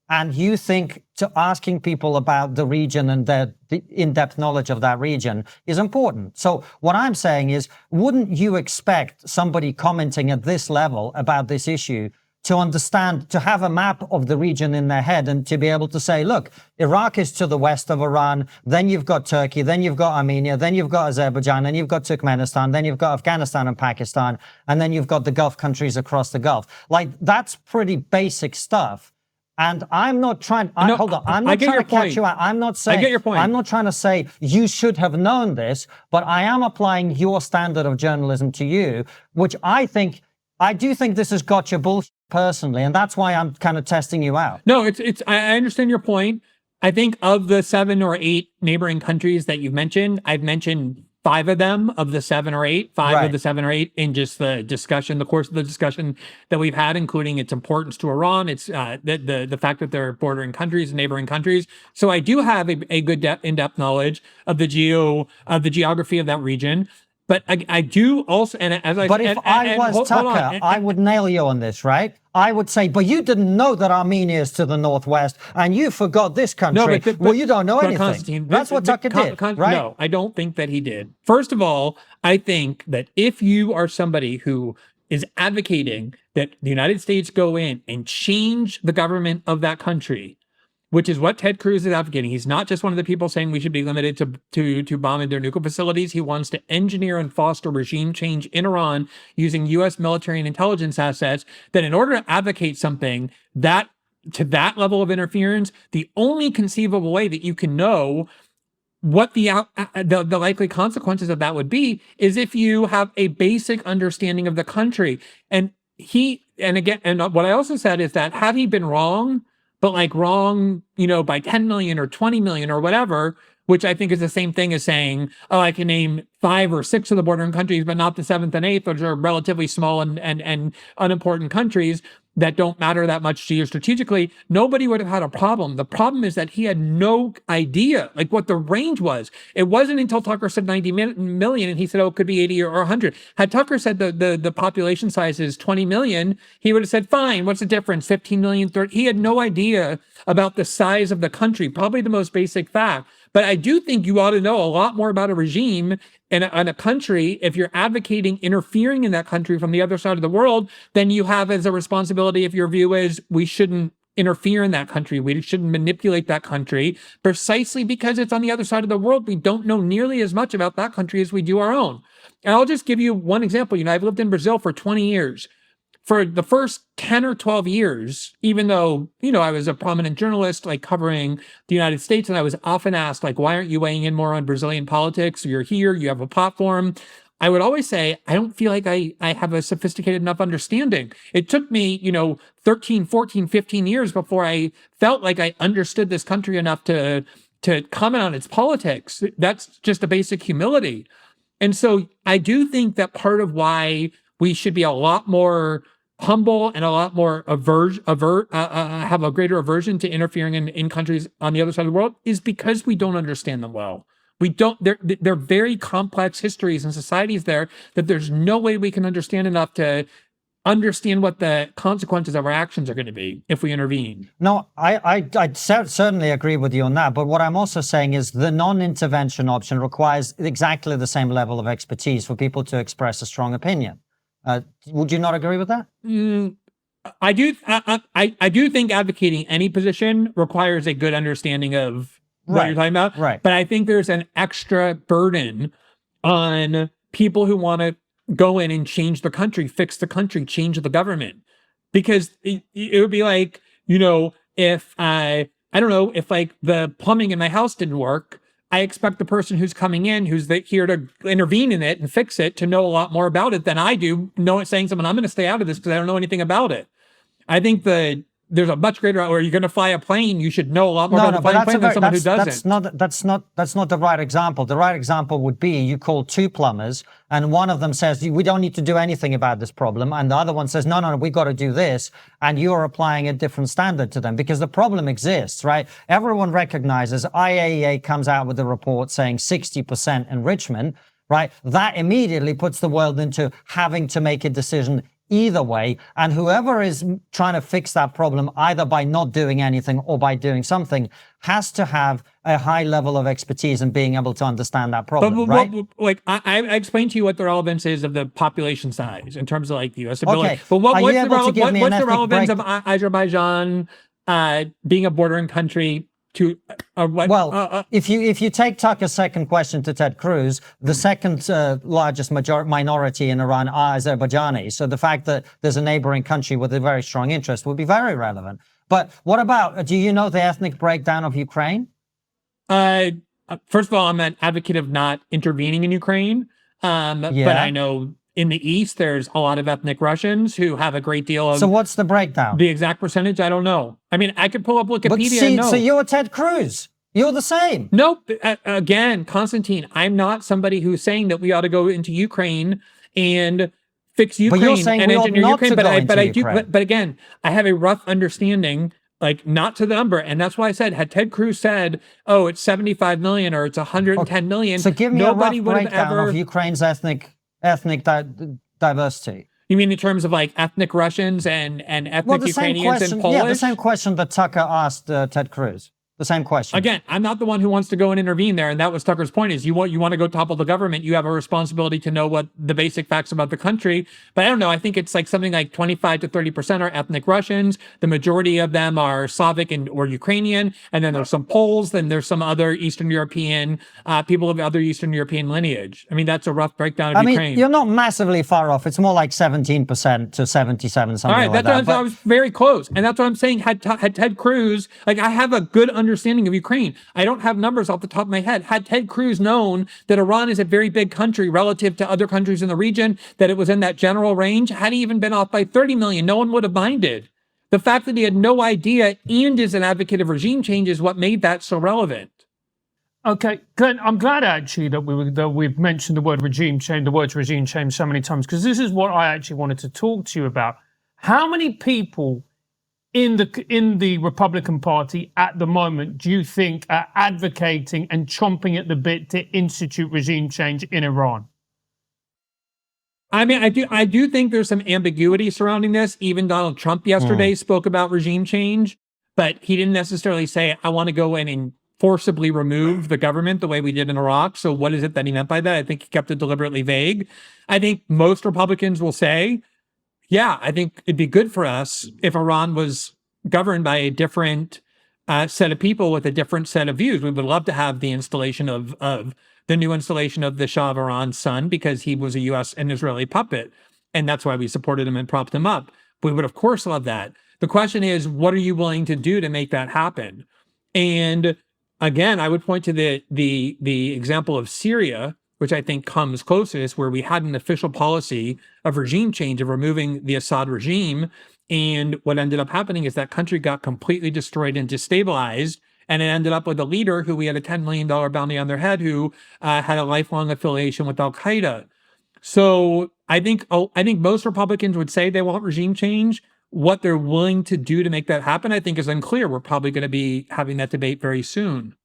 And you think to asking people about the region and their in-depth knowledge of that region is important. So what I'm saying is, wouldn't you expect somebody commenting at this level about this issue to understand, to have a map of the region in their head and to be able to say, look, Iraq is to the west of Iran, then you've got Turkey, then you've got Armenia, then you've got Azerbaijan, then you've got Turkmenistan, then you've got Afghanistan and Pakistan, and then you've got the Gulf countries across the Gulf. Like, that's pretty basic stuff. And I'm not trying, hold on, I'm not trying to catch you out. I'm not saying, I get your point. I'm not trying to say you should have known this, but I am applying your standard of journalism to you, which I do think this has got your bullshit personally, and that's why I'm kind of testing you out. No, I understand your point. I think of the 7 or 8 neighboring countries that you've mentioned, I've mentioned 5 of them, of the 7 or 8, Right. of the 7 or 8 in just the discussion, the course of the discussion that we've had, including its importance to Iran, its the fact that they're bordering countries, neighboring countries. So I do have a good in-depth knowledge of the geography of that region. But I do also, and as I But if I was Tucker, I would nail you on this, right? I would say, but you didn't know that Armenia is to the northwest, and you forgot this country. Well, you don't know anything. Constantine, That's what Tucker did, right? No, I don't think that he did. First of all, I think that if you are somebody who is advocating that the United States go in and change the government of that country, which is what Ted Cruz is advocating. He's not just one of the people saying we should be limited to bombing their nuclear facilities. He wants to engineer and foster regime change in Iran using U.S. military and intelligence assets. That in order to advocate something that to that level of interference, the only conceivable way that you can know what the likely consequences of that would be is if you have a basic understanding of the country. And what I also said is that had he been wrong, but like wrong, by 10 million or 20 million or whatever, which I think is the same thing as saying, oh, I can name 5 or 6 of the bordering countries, but not the 7th and 8th, which are relatively small and unimportant countries that don't matter that much geostrategically. Nobody would have had a problem. The problem is that he had no idea like what the range was. It wasn't until Tucker said 90 million and he said, oh, it could be 80 or 100. Had Tucker said the population size is 20 million, he would have said, fine, what's the difference? 15 million, 30. He had no idea about the size of the country, probably the most basic fact. But I do think you ought to know a lot more about a regime and a country if you're advocating interfering in that country from the other side of the world than you have as a responsibility if your view is we shouldn't interfere in that country. We shouldn't manipulate that country precisely because it's on the other side of the world. We don't know nearly as much about that country as we do our own. And I'll just give you one example. I've lived in Brazil for 20 years. For the first 10 or 12 years, even though, I was a prominent journalist, like covering the United States, and I was often asked, like, why aren't you weighing in more on Brazilian politics? You're here, you have a platform. I would always say, I don't feel like I have a sophisticated enough understanding. It took me, 13, 14, 15 years before I felt like I understood this country enough to comment on its politics. That's just a basic humility. And so I do think that part of why we should be a lot more humble and a lot more have a greater aversion to interfering in countries on the other side of the world is because we don't understand them well. We don't, they're very complex histories and societies there that there's no way we can understand enough to understand what the consequences of our actions are going to be if we intervene. No, I certainly agree with you on that. But what I'm also saying is the non-intervention option requires exactly the same level of expertise for people to express a strong opinion. Would you not agree with that? I do think advocating any position requires a good understanding of what you're talking about. Right. But I think there's an extra burden on people who want to go in and change the country, fix the country, change the government. Because it would be like, if if like the plumbing in my house didn't work, I expect the person who's coming in, who's here to intervene in it and fix it, to know a lot more about it than I do, saying something, I'm going to stay out of this because I don't know anything about it. I think there's a much greater, or you're going to fly a plane, you should know a lot more about the plane than someone who doesn't. That's not the right example. The right example would be you call 2 plumbers and one of them says, we don't need to do anything about this problem. And the other one says, no, we got to do this. And you're applying a different standard to them because the problem exists, right? Everyone recognizes IAEA comes out with a report saying 60% enrichment, right? That immediately puts the world into having to make a decision either way. And whoever is trying to fix that problem, either by not doing anything or by doing something, has to have a high level of expertise in being able to understand that problem, right? I explained to you what the relevance is of the population size in terms of like the U.S. ability. Okay. But what's the relevance break? of Azerbaijan being a bordering country to if you take Tucker's second question to Ted Cruz, the second largest minority in Iran are Azerbaijanis. So the fact that there's a neighboring country with a very strong interest would be very relevant. But what about, do you know the ethnic breakdown of Ukraine? First of all, I'm an advocate of not intervening in Ukraine. But I know in the East, there's a lot of ethnic Russians who have a great deal of... So what's the breakdown? The exact percentage, I don't know. I mean, I could pull up Wikipedia and know. So you're Ted Cruz. You're the same. Nope. Again, Konstantin, I'm not somebody who's saying that we ought to go into Ukraine and fix Ukraine you're saying and we ought engineer not Ukraine. to But go I into do. Ukraine. But again, I have a rough understanding, like not to the number, and that's why I said, had Ted Cruz said, "Oh, it's 75 million or it's 110 million," So give me nobody a rough would have breakdown ever. of Ukraine's ethnic diversity. You mean in terms of like ethnic Russians and ethnic Ukrainians and Polish? Yeah, the same question that Tucker asked Ted Cruz. The same question. Again, I'm not the one who wants to go and intervene there, and that was Tucker's point: is you want to go topple the government, you have a responsibility to know what the basic facts about the country. But I don't know. I think it's like something like 25 to 30% are ethnic Russians. The majority of them are Slavic or Ukrainian, and then there's some Poles. Then there's some other Eastern European people of other Eastern European lineage. I mean, that's a rough breakdown of Ukraine. You're not massively far off. It's more like 17% to 77, something All right, like that. I was very close, and that's what I'm saying. Had Ted Cruz, like, I have a good understanding of Ukraine. I don't have numbers off the top of my head. Had Ted Cruz known that Iran is a very big country relative to other countries in the region, that it was in that general range, had he even been off by 30 million, no one would have minded. The fact that he had no idea and is an advocate of regime change is what made that so relevant. Okay, Glenn, I'm glad actually that we've mentioned the words regime change so many times, because this is what I actually wanted to talk to you about. How many people in the Republican Party at the moment do you think are advocating and chomping at the bit to institute regime change in Iran? I mean, I do think there's some ambiguity surrounding this. Even Donald Trump yesterday spoke about regime change, but he didn't necessarily say, I want to go in and forcibly remove the government the way we did in Iraq. So what is it that he meant by that? I think he kept it deliberately vague. I think most Republicans will say, yeah, I think it'd be good for us if Iran was governed by a different set of people with a different set of views. We would love to have the installation of the new installation of the Shah of Iran's son, because he was a U.S. and Israeli puppet. And that's why we supported him and propped him up. We would, of course, love that. The question is, what are you willing to do to make that happen? And again, I would point to the example of Syria, which I think comes closest, where we had an official policy of regime change, of removing the Assad regime. And what ended up happening is that country got completely destroyed and destabilized. And it ended up with a leader who we had a $10 million bounty on their head, who had a lifelong affiliation with Al-Qaeda. So I think most Republicans would say they want regime change. What they're willing to do to make that happen, I think, is unclear. We're probably going to be having that debate very soon.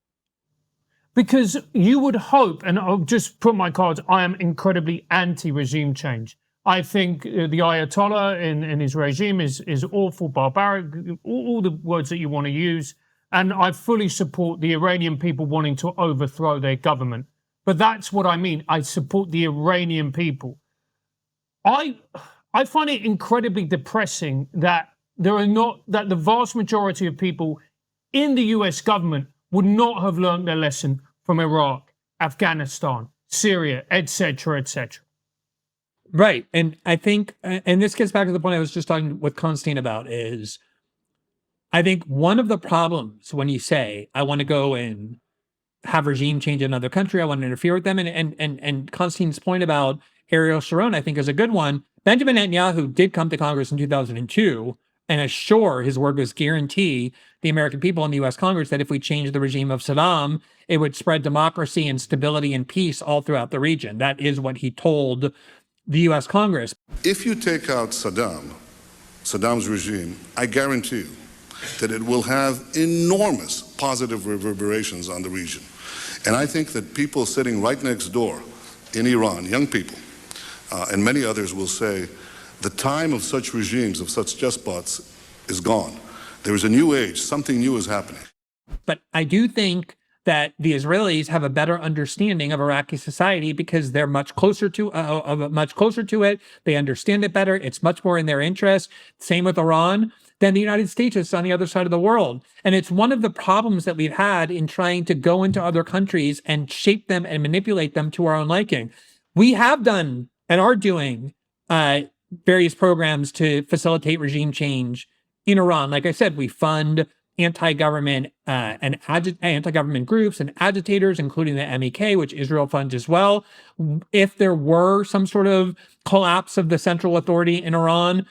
Because you would hope, and I'll just put my cards, I am incredibly anti-regime change. I think the Ayatollah in his regime is awful, barbaric, all the words that you want to use. And I fully support the Iranian people wanting to overthrow their government. But that's what I mean. I support the Iranian people. I find it incredibly depressing that that the vast majority of people in the US government would not have learned their lesson from Iraq, Afghanistan, Syria, etc., etc. Right. And I think, and this gets back to the point I was just talking with Konstantin about, is I think one of the problems when you say, I want to go and have regime change in another country, I want to interfere with them, and Konstantin's point about Ariel Sharon, I think, is a good one. Benjamin Netanyahu did come to Congress in 2002 and assure his word was guarantee the American people in the U.S. Congress that if we changed the regime of Saddam, it would spread democracy and stability and peace all throughout the region. That is what he told the U.S. Congress. If you take out Saddam's regime, I guarantee you that it will have enormous positive reverberations on the region. And I think that people sitting right next door in Iran, young people, and many others will say, the time of such regimes, of such despots, is gone. There is a new age, something new is happening. But I do think that the Israelis have a better understanding of Iraqi society because they're much closer to it. They understand it better. It's much more in their interest. Same with Iran than the United States is on the other side of the world. And it's one of the problems that we've had in trying to go into other countries and shape them and manipulate them to our own liking. We have done and are doing various programs to facilitate regime change in Iran. Like I said, we fund anti-government groups and agitators, including the MEK, which Israel funds as well. If there were some sort of collapse of the central authority in Iran,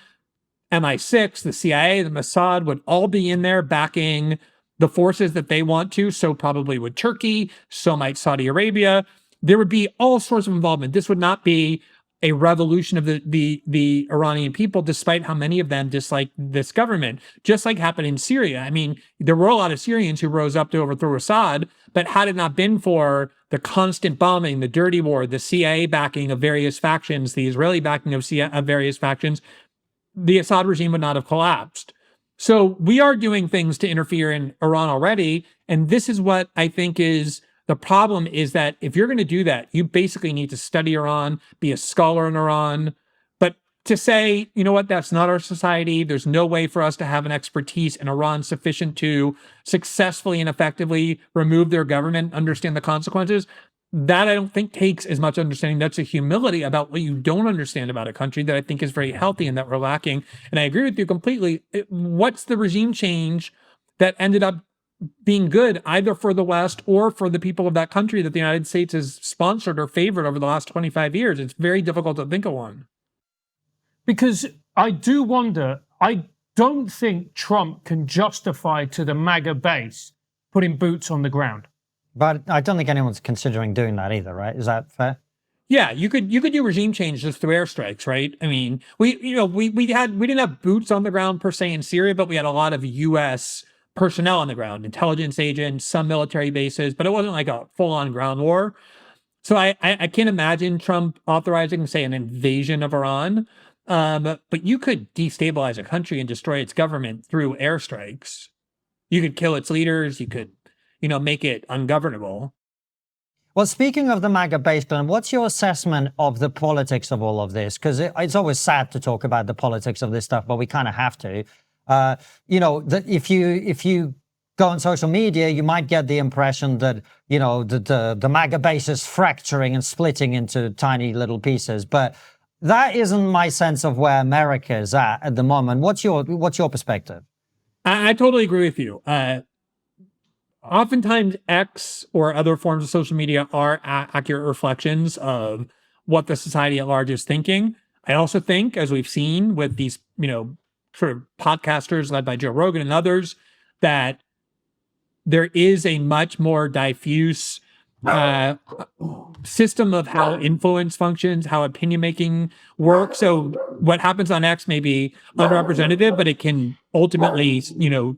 MI6, the CIA, the Mossad would all be in there backing the forces that they want to. So probably would Turkey, so might Saudi Arabia. There would be all sorts of involvement. This would not be a revolution of the Iranian people, despite how many of them dislike this government, just like happened in Syria. I mean, there were a lot of Syrians who rose up to overthrow Assad, but had it not been for the constant bombing, the dirty war, the CIA backing of various factions, the Israeli backing of various factions, the Assad regime would not have collapsed. So we are doing things to interfere in Iran already. And this is what I think is the problem, is that if you're going to do that, you basically need to study Iran, be a scholar in Iran. But to say, you know what, that's not our society. There's no way for us to have an expertise in Iran sufficient to successfully and effectively remove their government, understand the consequences. That I don't think takes as much understanding. That's a humility about what you don't understand about a country that I think is very healthy and that we're lacking. And I agree with you completely. What's the regime change that ended up being good either for the West or for the people of that country that the United States has sponsored or favored over the last 25 years? It's very difficult to think of one. Because I do wonder, I don't think Trump can justify to the MAGA base putting boots on the ground. But I don't think anyone's considering doing that either, right? Is that fair? Yeah, you could do regime change just through airstrikes, right? I mean, we didn't have boots on the ground per se in Syria, but we had a lot of U.S. personnel on the ground, intelligence agents, some military bases, but it wasn't like a full-on ground war. So I can't imagine Trump authorizing, say, an invasion of Iran. But you could destabilize a country and destroy its government through airstrikes. You could kill its leaders. You could, make it ungovernable. Well, speaking of the MAGA base, Glenn, what's your assessment of the politics of all of this? Because it's always sad to talk about the politics of this stuff, but we kind of have to. If you go on social media, you might get the impression that, the MAGA base is fracturing and splitting into tiny little pieces. But that isn't my sense of where America is at the moment. What's your perspective? I totally agree with you. Oftentimes, X or other forms of social media are accurate reflections of what the society at large is thinking. I also think, as we've seen with these, sort of podcasters led by Joe Rogan and others, that there is a much more diffuse system of how influence functions, how opinion making works. So what happens on X may be unrepresentative, but it can ultimately,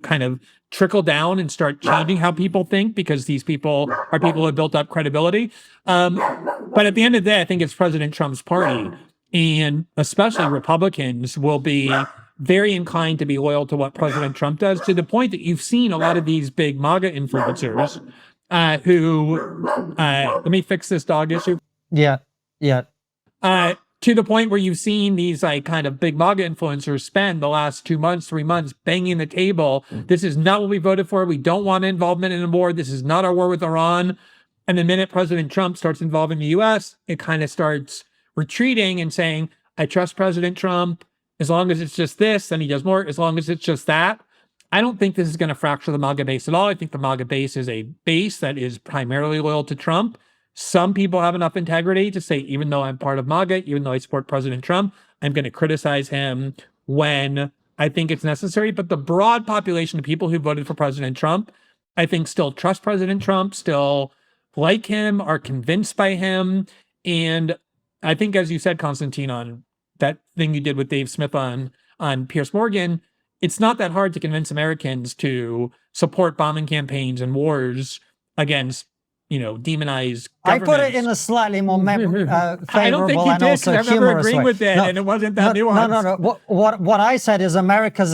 kind of trickle down and start changing how people think, because these people are people who have built up credibility. But at the end of the day, I think it's President Trump's party, and especially Republicans will be very inclined to be loyal to what President Trump does, to the point that you've seen a lot of these big MAGA influencers who, let me fix this dog issue. Yeah. To the point where you've seen these kind of big MAGA influencers spend the last 2 months, 3 months banging the table. This is not what we voted for. We don't want involvement in the war. This is not our war with Iran. And the minute President Trump starts involving the U.S., it kind of starts retreating and saying, I trust President Trump. As long as it's just this, then he does more. As long as it's just that. I don't think this is going to fracture the MAGA base at all. I think the MAGA base is a base that is primarily loyal to Trump. Some people have enough integrity to say, even though I'm part of MAGA, even though I support President Trump, I'm going to criticize him when I think it's necessary. But the broad population of people who voted for President Trump, I think still trust President Trump, still like him, are convinced by him. And I think, as you said, Konstantin, on that thing you did with Dave Smith on Piers Morgan, it's not that hard to convince Americans to support bombing campaigns and wars against, demonized governments. I put it in a slightly more favorable I don't think you did, also I remember humorous agreeing way. with it, and it wasn't that nuanced. No. What I said is Americans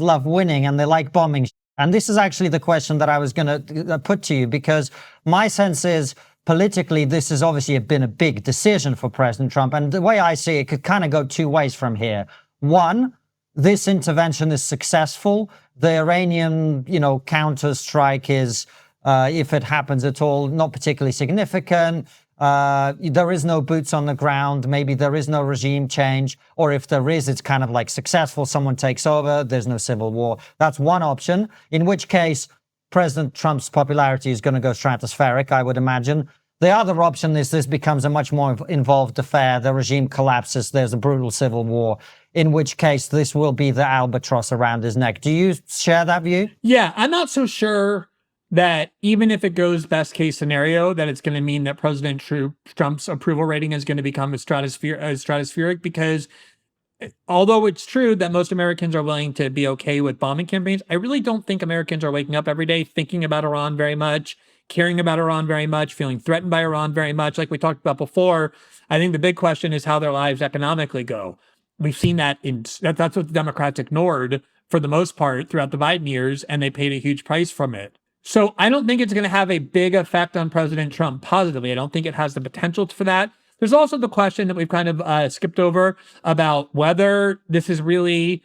love winning and they like bombing. And this is actually the question that I was going to put to you, because my sense is, politically, this has obviously been a big decision for President Trump. And the way I see it could kind of go two ways from here. One, this intervention is successful. The Iranian, counter-strike is, if it happens at all, not particularly significant. There is no boots on the ground. Maybe there is no regime change. Or if there is, it's kind of like successful. Someone takes over. There's no civil war. That's one option, in which case President Trump's popularity is going to go stratospheric, I would imagine. The other option is this becomes a much more involved affair. The regime collapses. There's a brutal civil war, in which case this will be the albatross around his neck. Do you share that view? Yeah, I'm not so sure that even if it goes best case scenario, that it's going to mean that President Trump's approval rating is going to become stratospheric, because although it's true that most Americans are willing to be okay with bombing campaigns, I really don't think Americans are waking up every day thinking about Iran very much, caring about Iran very much, feeling threatened by Iran very much. Like we talked about before, I think the big question is how their lives economically go. We've seen that's what the Democrats ignored for the most part throughout the Biden years, and they paid a huge price from it. So I don't think it's going to have a big effect on President Trump positively. I don't think it has the potential for that. There's also the question that we've kind of skipped over about whether this is really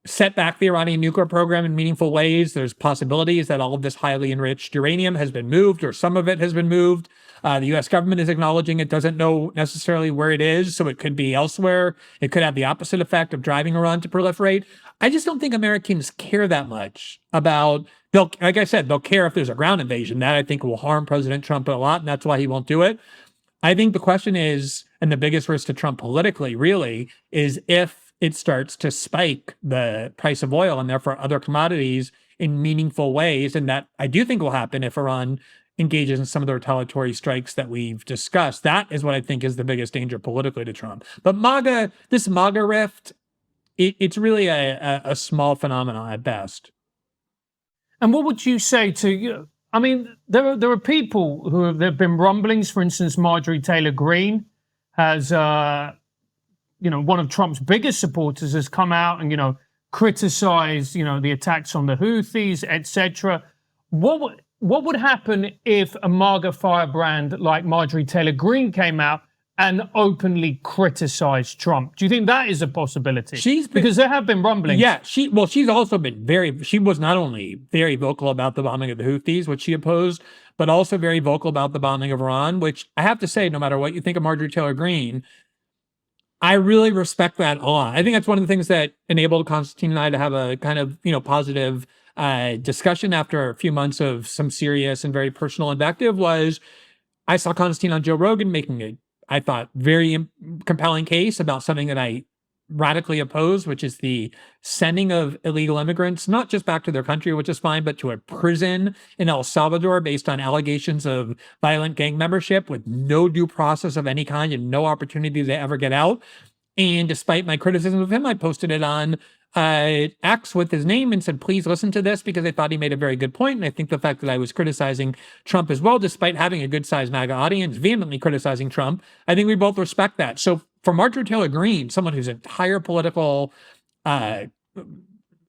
set back the Iranian nuclear program in meaningful ways. There's possibilities that all of this highly enriched uranium has been moved, or some of it has been moved. The U.S. government is acknowledging it doesn't know necessarily where it is, so it could be elsewhere. It could have the opposite effect of driving Iran to proliferate. I just don't think Americans care that much about, like I said, they'll care if there's a ground invasion. That I think will harm President Trump a lot, and that's why he won't do it. I think the question is, and the biggest risk to Trump politically really, is if it starts to spike the price of oil and therefore other commodities in meaningful ways. And that I do think will happen if Iran engages in some of the retaliatory strikes that we've discussed. That is what I think is the biggest danger politically to Trump. But this MAGA rift, it's really a small phenomenon at best. And what would you say to, I mean, there are people who there have been rumblings. For instance, Marjorie Taylor Greene has, one of Trump's biggest supporters has come out and, criticized, the attacks on the Houthis, etc. What would happen if a MAGA firebrand like Marjorie Taylor Greene came out and openly criticized Trump? Do you think that is a possibility? Because there have been rumblings. Yeah, she's also been she was not only very vocal about the bombing of the Houthis, which she opposed, but also very vocal about the bombing of Iran, which I have to say, no matter what you think of Marjorie Taylor Greene, I really respect that a lot. I think that's one of the things that enabled Konstantin and I to have a kind of, positive discussion after a few months of some serious and very personal invective. Was I saw Konstantin on Joe Rogan making a, I thought, very compelling case about something that I radically oppose, which is the sending of illegal immigrants, not just back to their country, which is fine, but to a prison in El Salvador based on allegations of violent gang membership with no due process of any kind and no opportunity to ever get out. And despite my criticism of him, I posted it on X with his name and said, please listen to this, because I thought he made a very good point. And I think the fact that I was criticizing Trump as well, despite having a good-sized MAGA audience, vehemently criticizing Trump, I think we both respect that. So for Marjorie Taylor Greene, someone whose entire political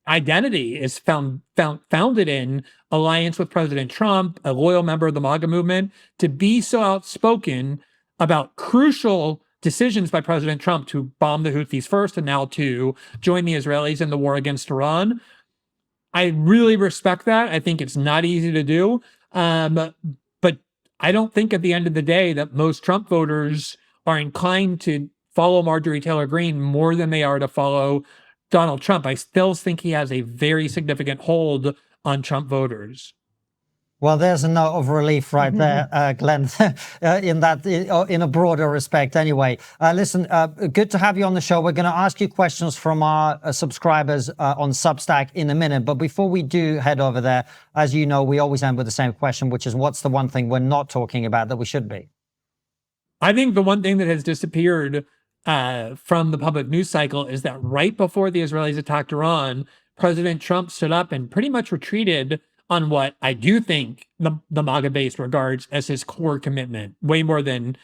identity is founded in alliance with President Trump, a loyal member of the MAGA movement, to be so outspoken about crucial decisions by President Trump to bomb the Houthis first and now to join the Israelis in the war against Iran, I really respect that. I think it's not easy to do. But I don't think at the end of the day that most Trump voters are inclined to follow Marjorie Taylor Greene more than they are to follow Donald Trump. I still think he has a very significant hold on Trump voters. Well, there's a note of relief right there, Glenn, in a broader respect anyway. Listen, good to have you on the show. We're going to ask you questions from our subscribers on Substack in a minute. But before we do head over there, as you know, we always end with the same question, which is, what's the one thing we're not talking about that we should be? I think the one thing that has disappeared from the public news cycle is that right before the Israelis attacked Iran, President Trump stood up and pretty much retreated on what I do think the MAGA base regards as his core commitment, way more than,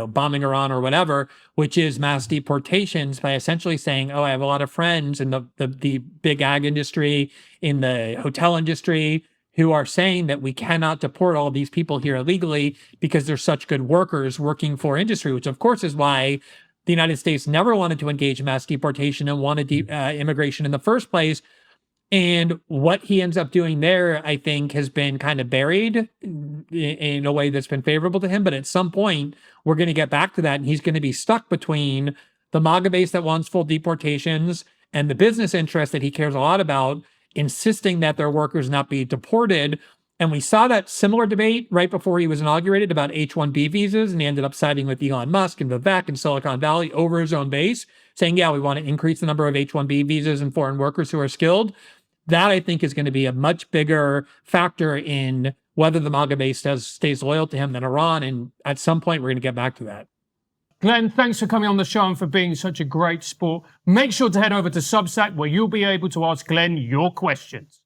bombing Iran or whatever, which is mass deportations, by essentially saying, I have a lot of friends in the big ag industry, in the hotel industry, who are saying that we cannot deport all these people here illegally because they're such good workers working for industry, which of course is why the United States never wanted to engage in mass deportation and wanted immigration in the first place. And what he ends up doing there, I think, has been kind of buried in a way that's been favorable to him. But at some point, we're going to get back to that. And he's going to be stuck between the MAGA base that wants full deportations and the business interest that he cares a lot about, insisting that their workers not be deported. And we saw that similar debate right before he was inaugurated about H-1B visas, and he ended up siding with Elon Musk and Vivek and Silicon Valley over his own base, saying, yeah, we want to increase the number of H-1B visas and foreign workers who are skilled. That, I think, is going to be a much bigger factor in whether the MAGA base stays loyal to him than Iran. And at some point, we're going to get back to that. Glenn, thanks for coming on the show and for being such a great sport. Make sure to head over to Substack where you'll be able to ask Glenn your questions.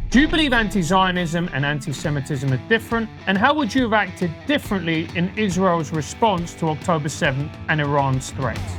Do you believe anti-Zionism and anti-Semitism are different? And how would you have acted differently in Israel's response to October 7th and Iran's threats?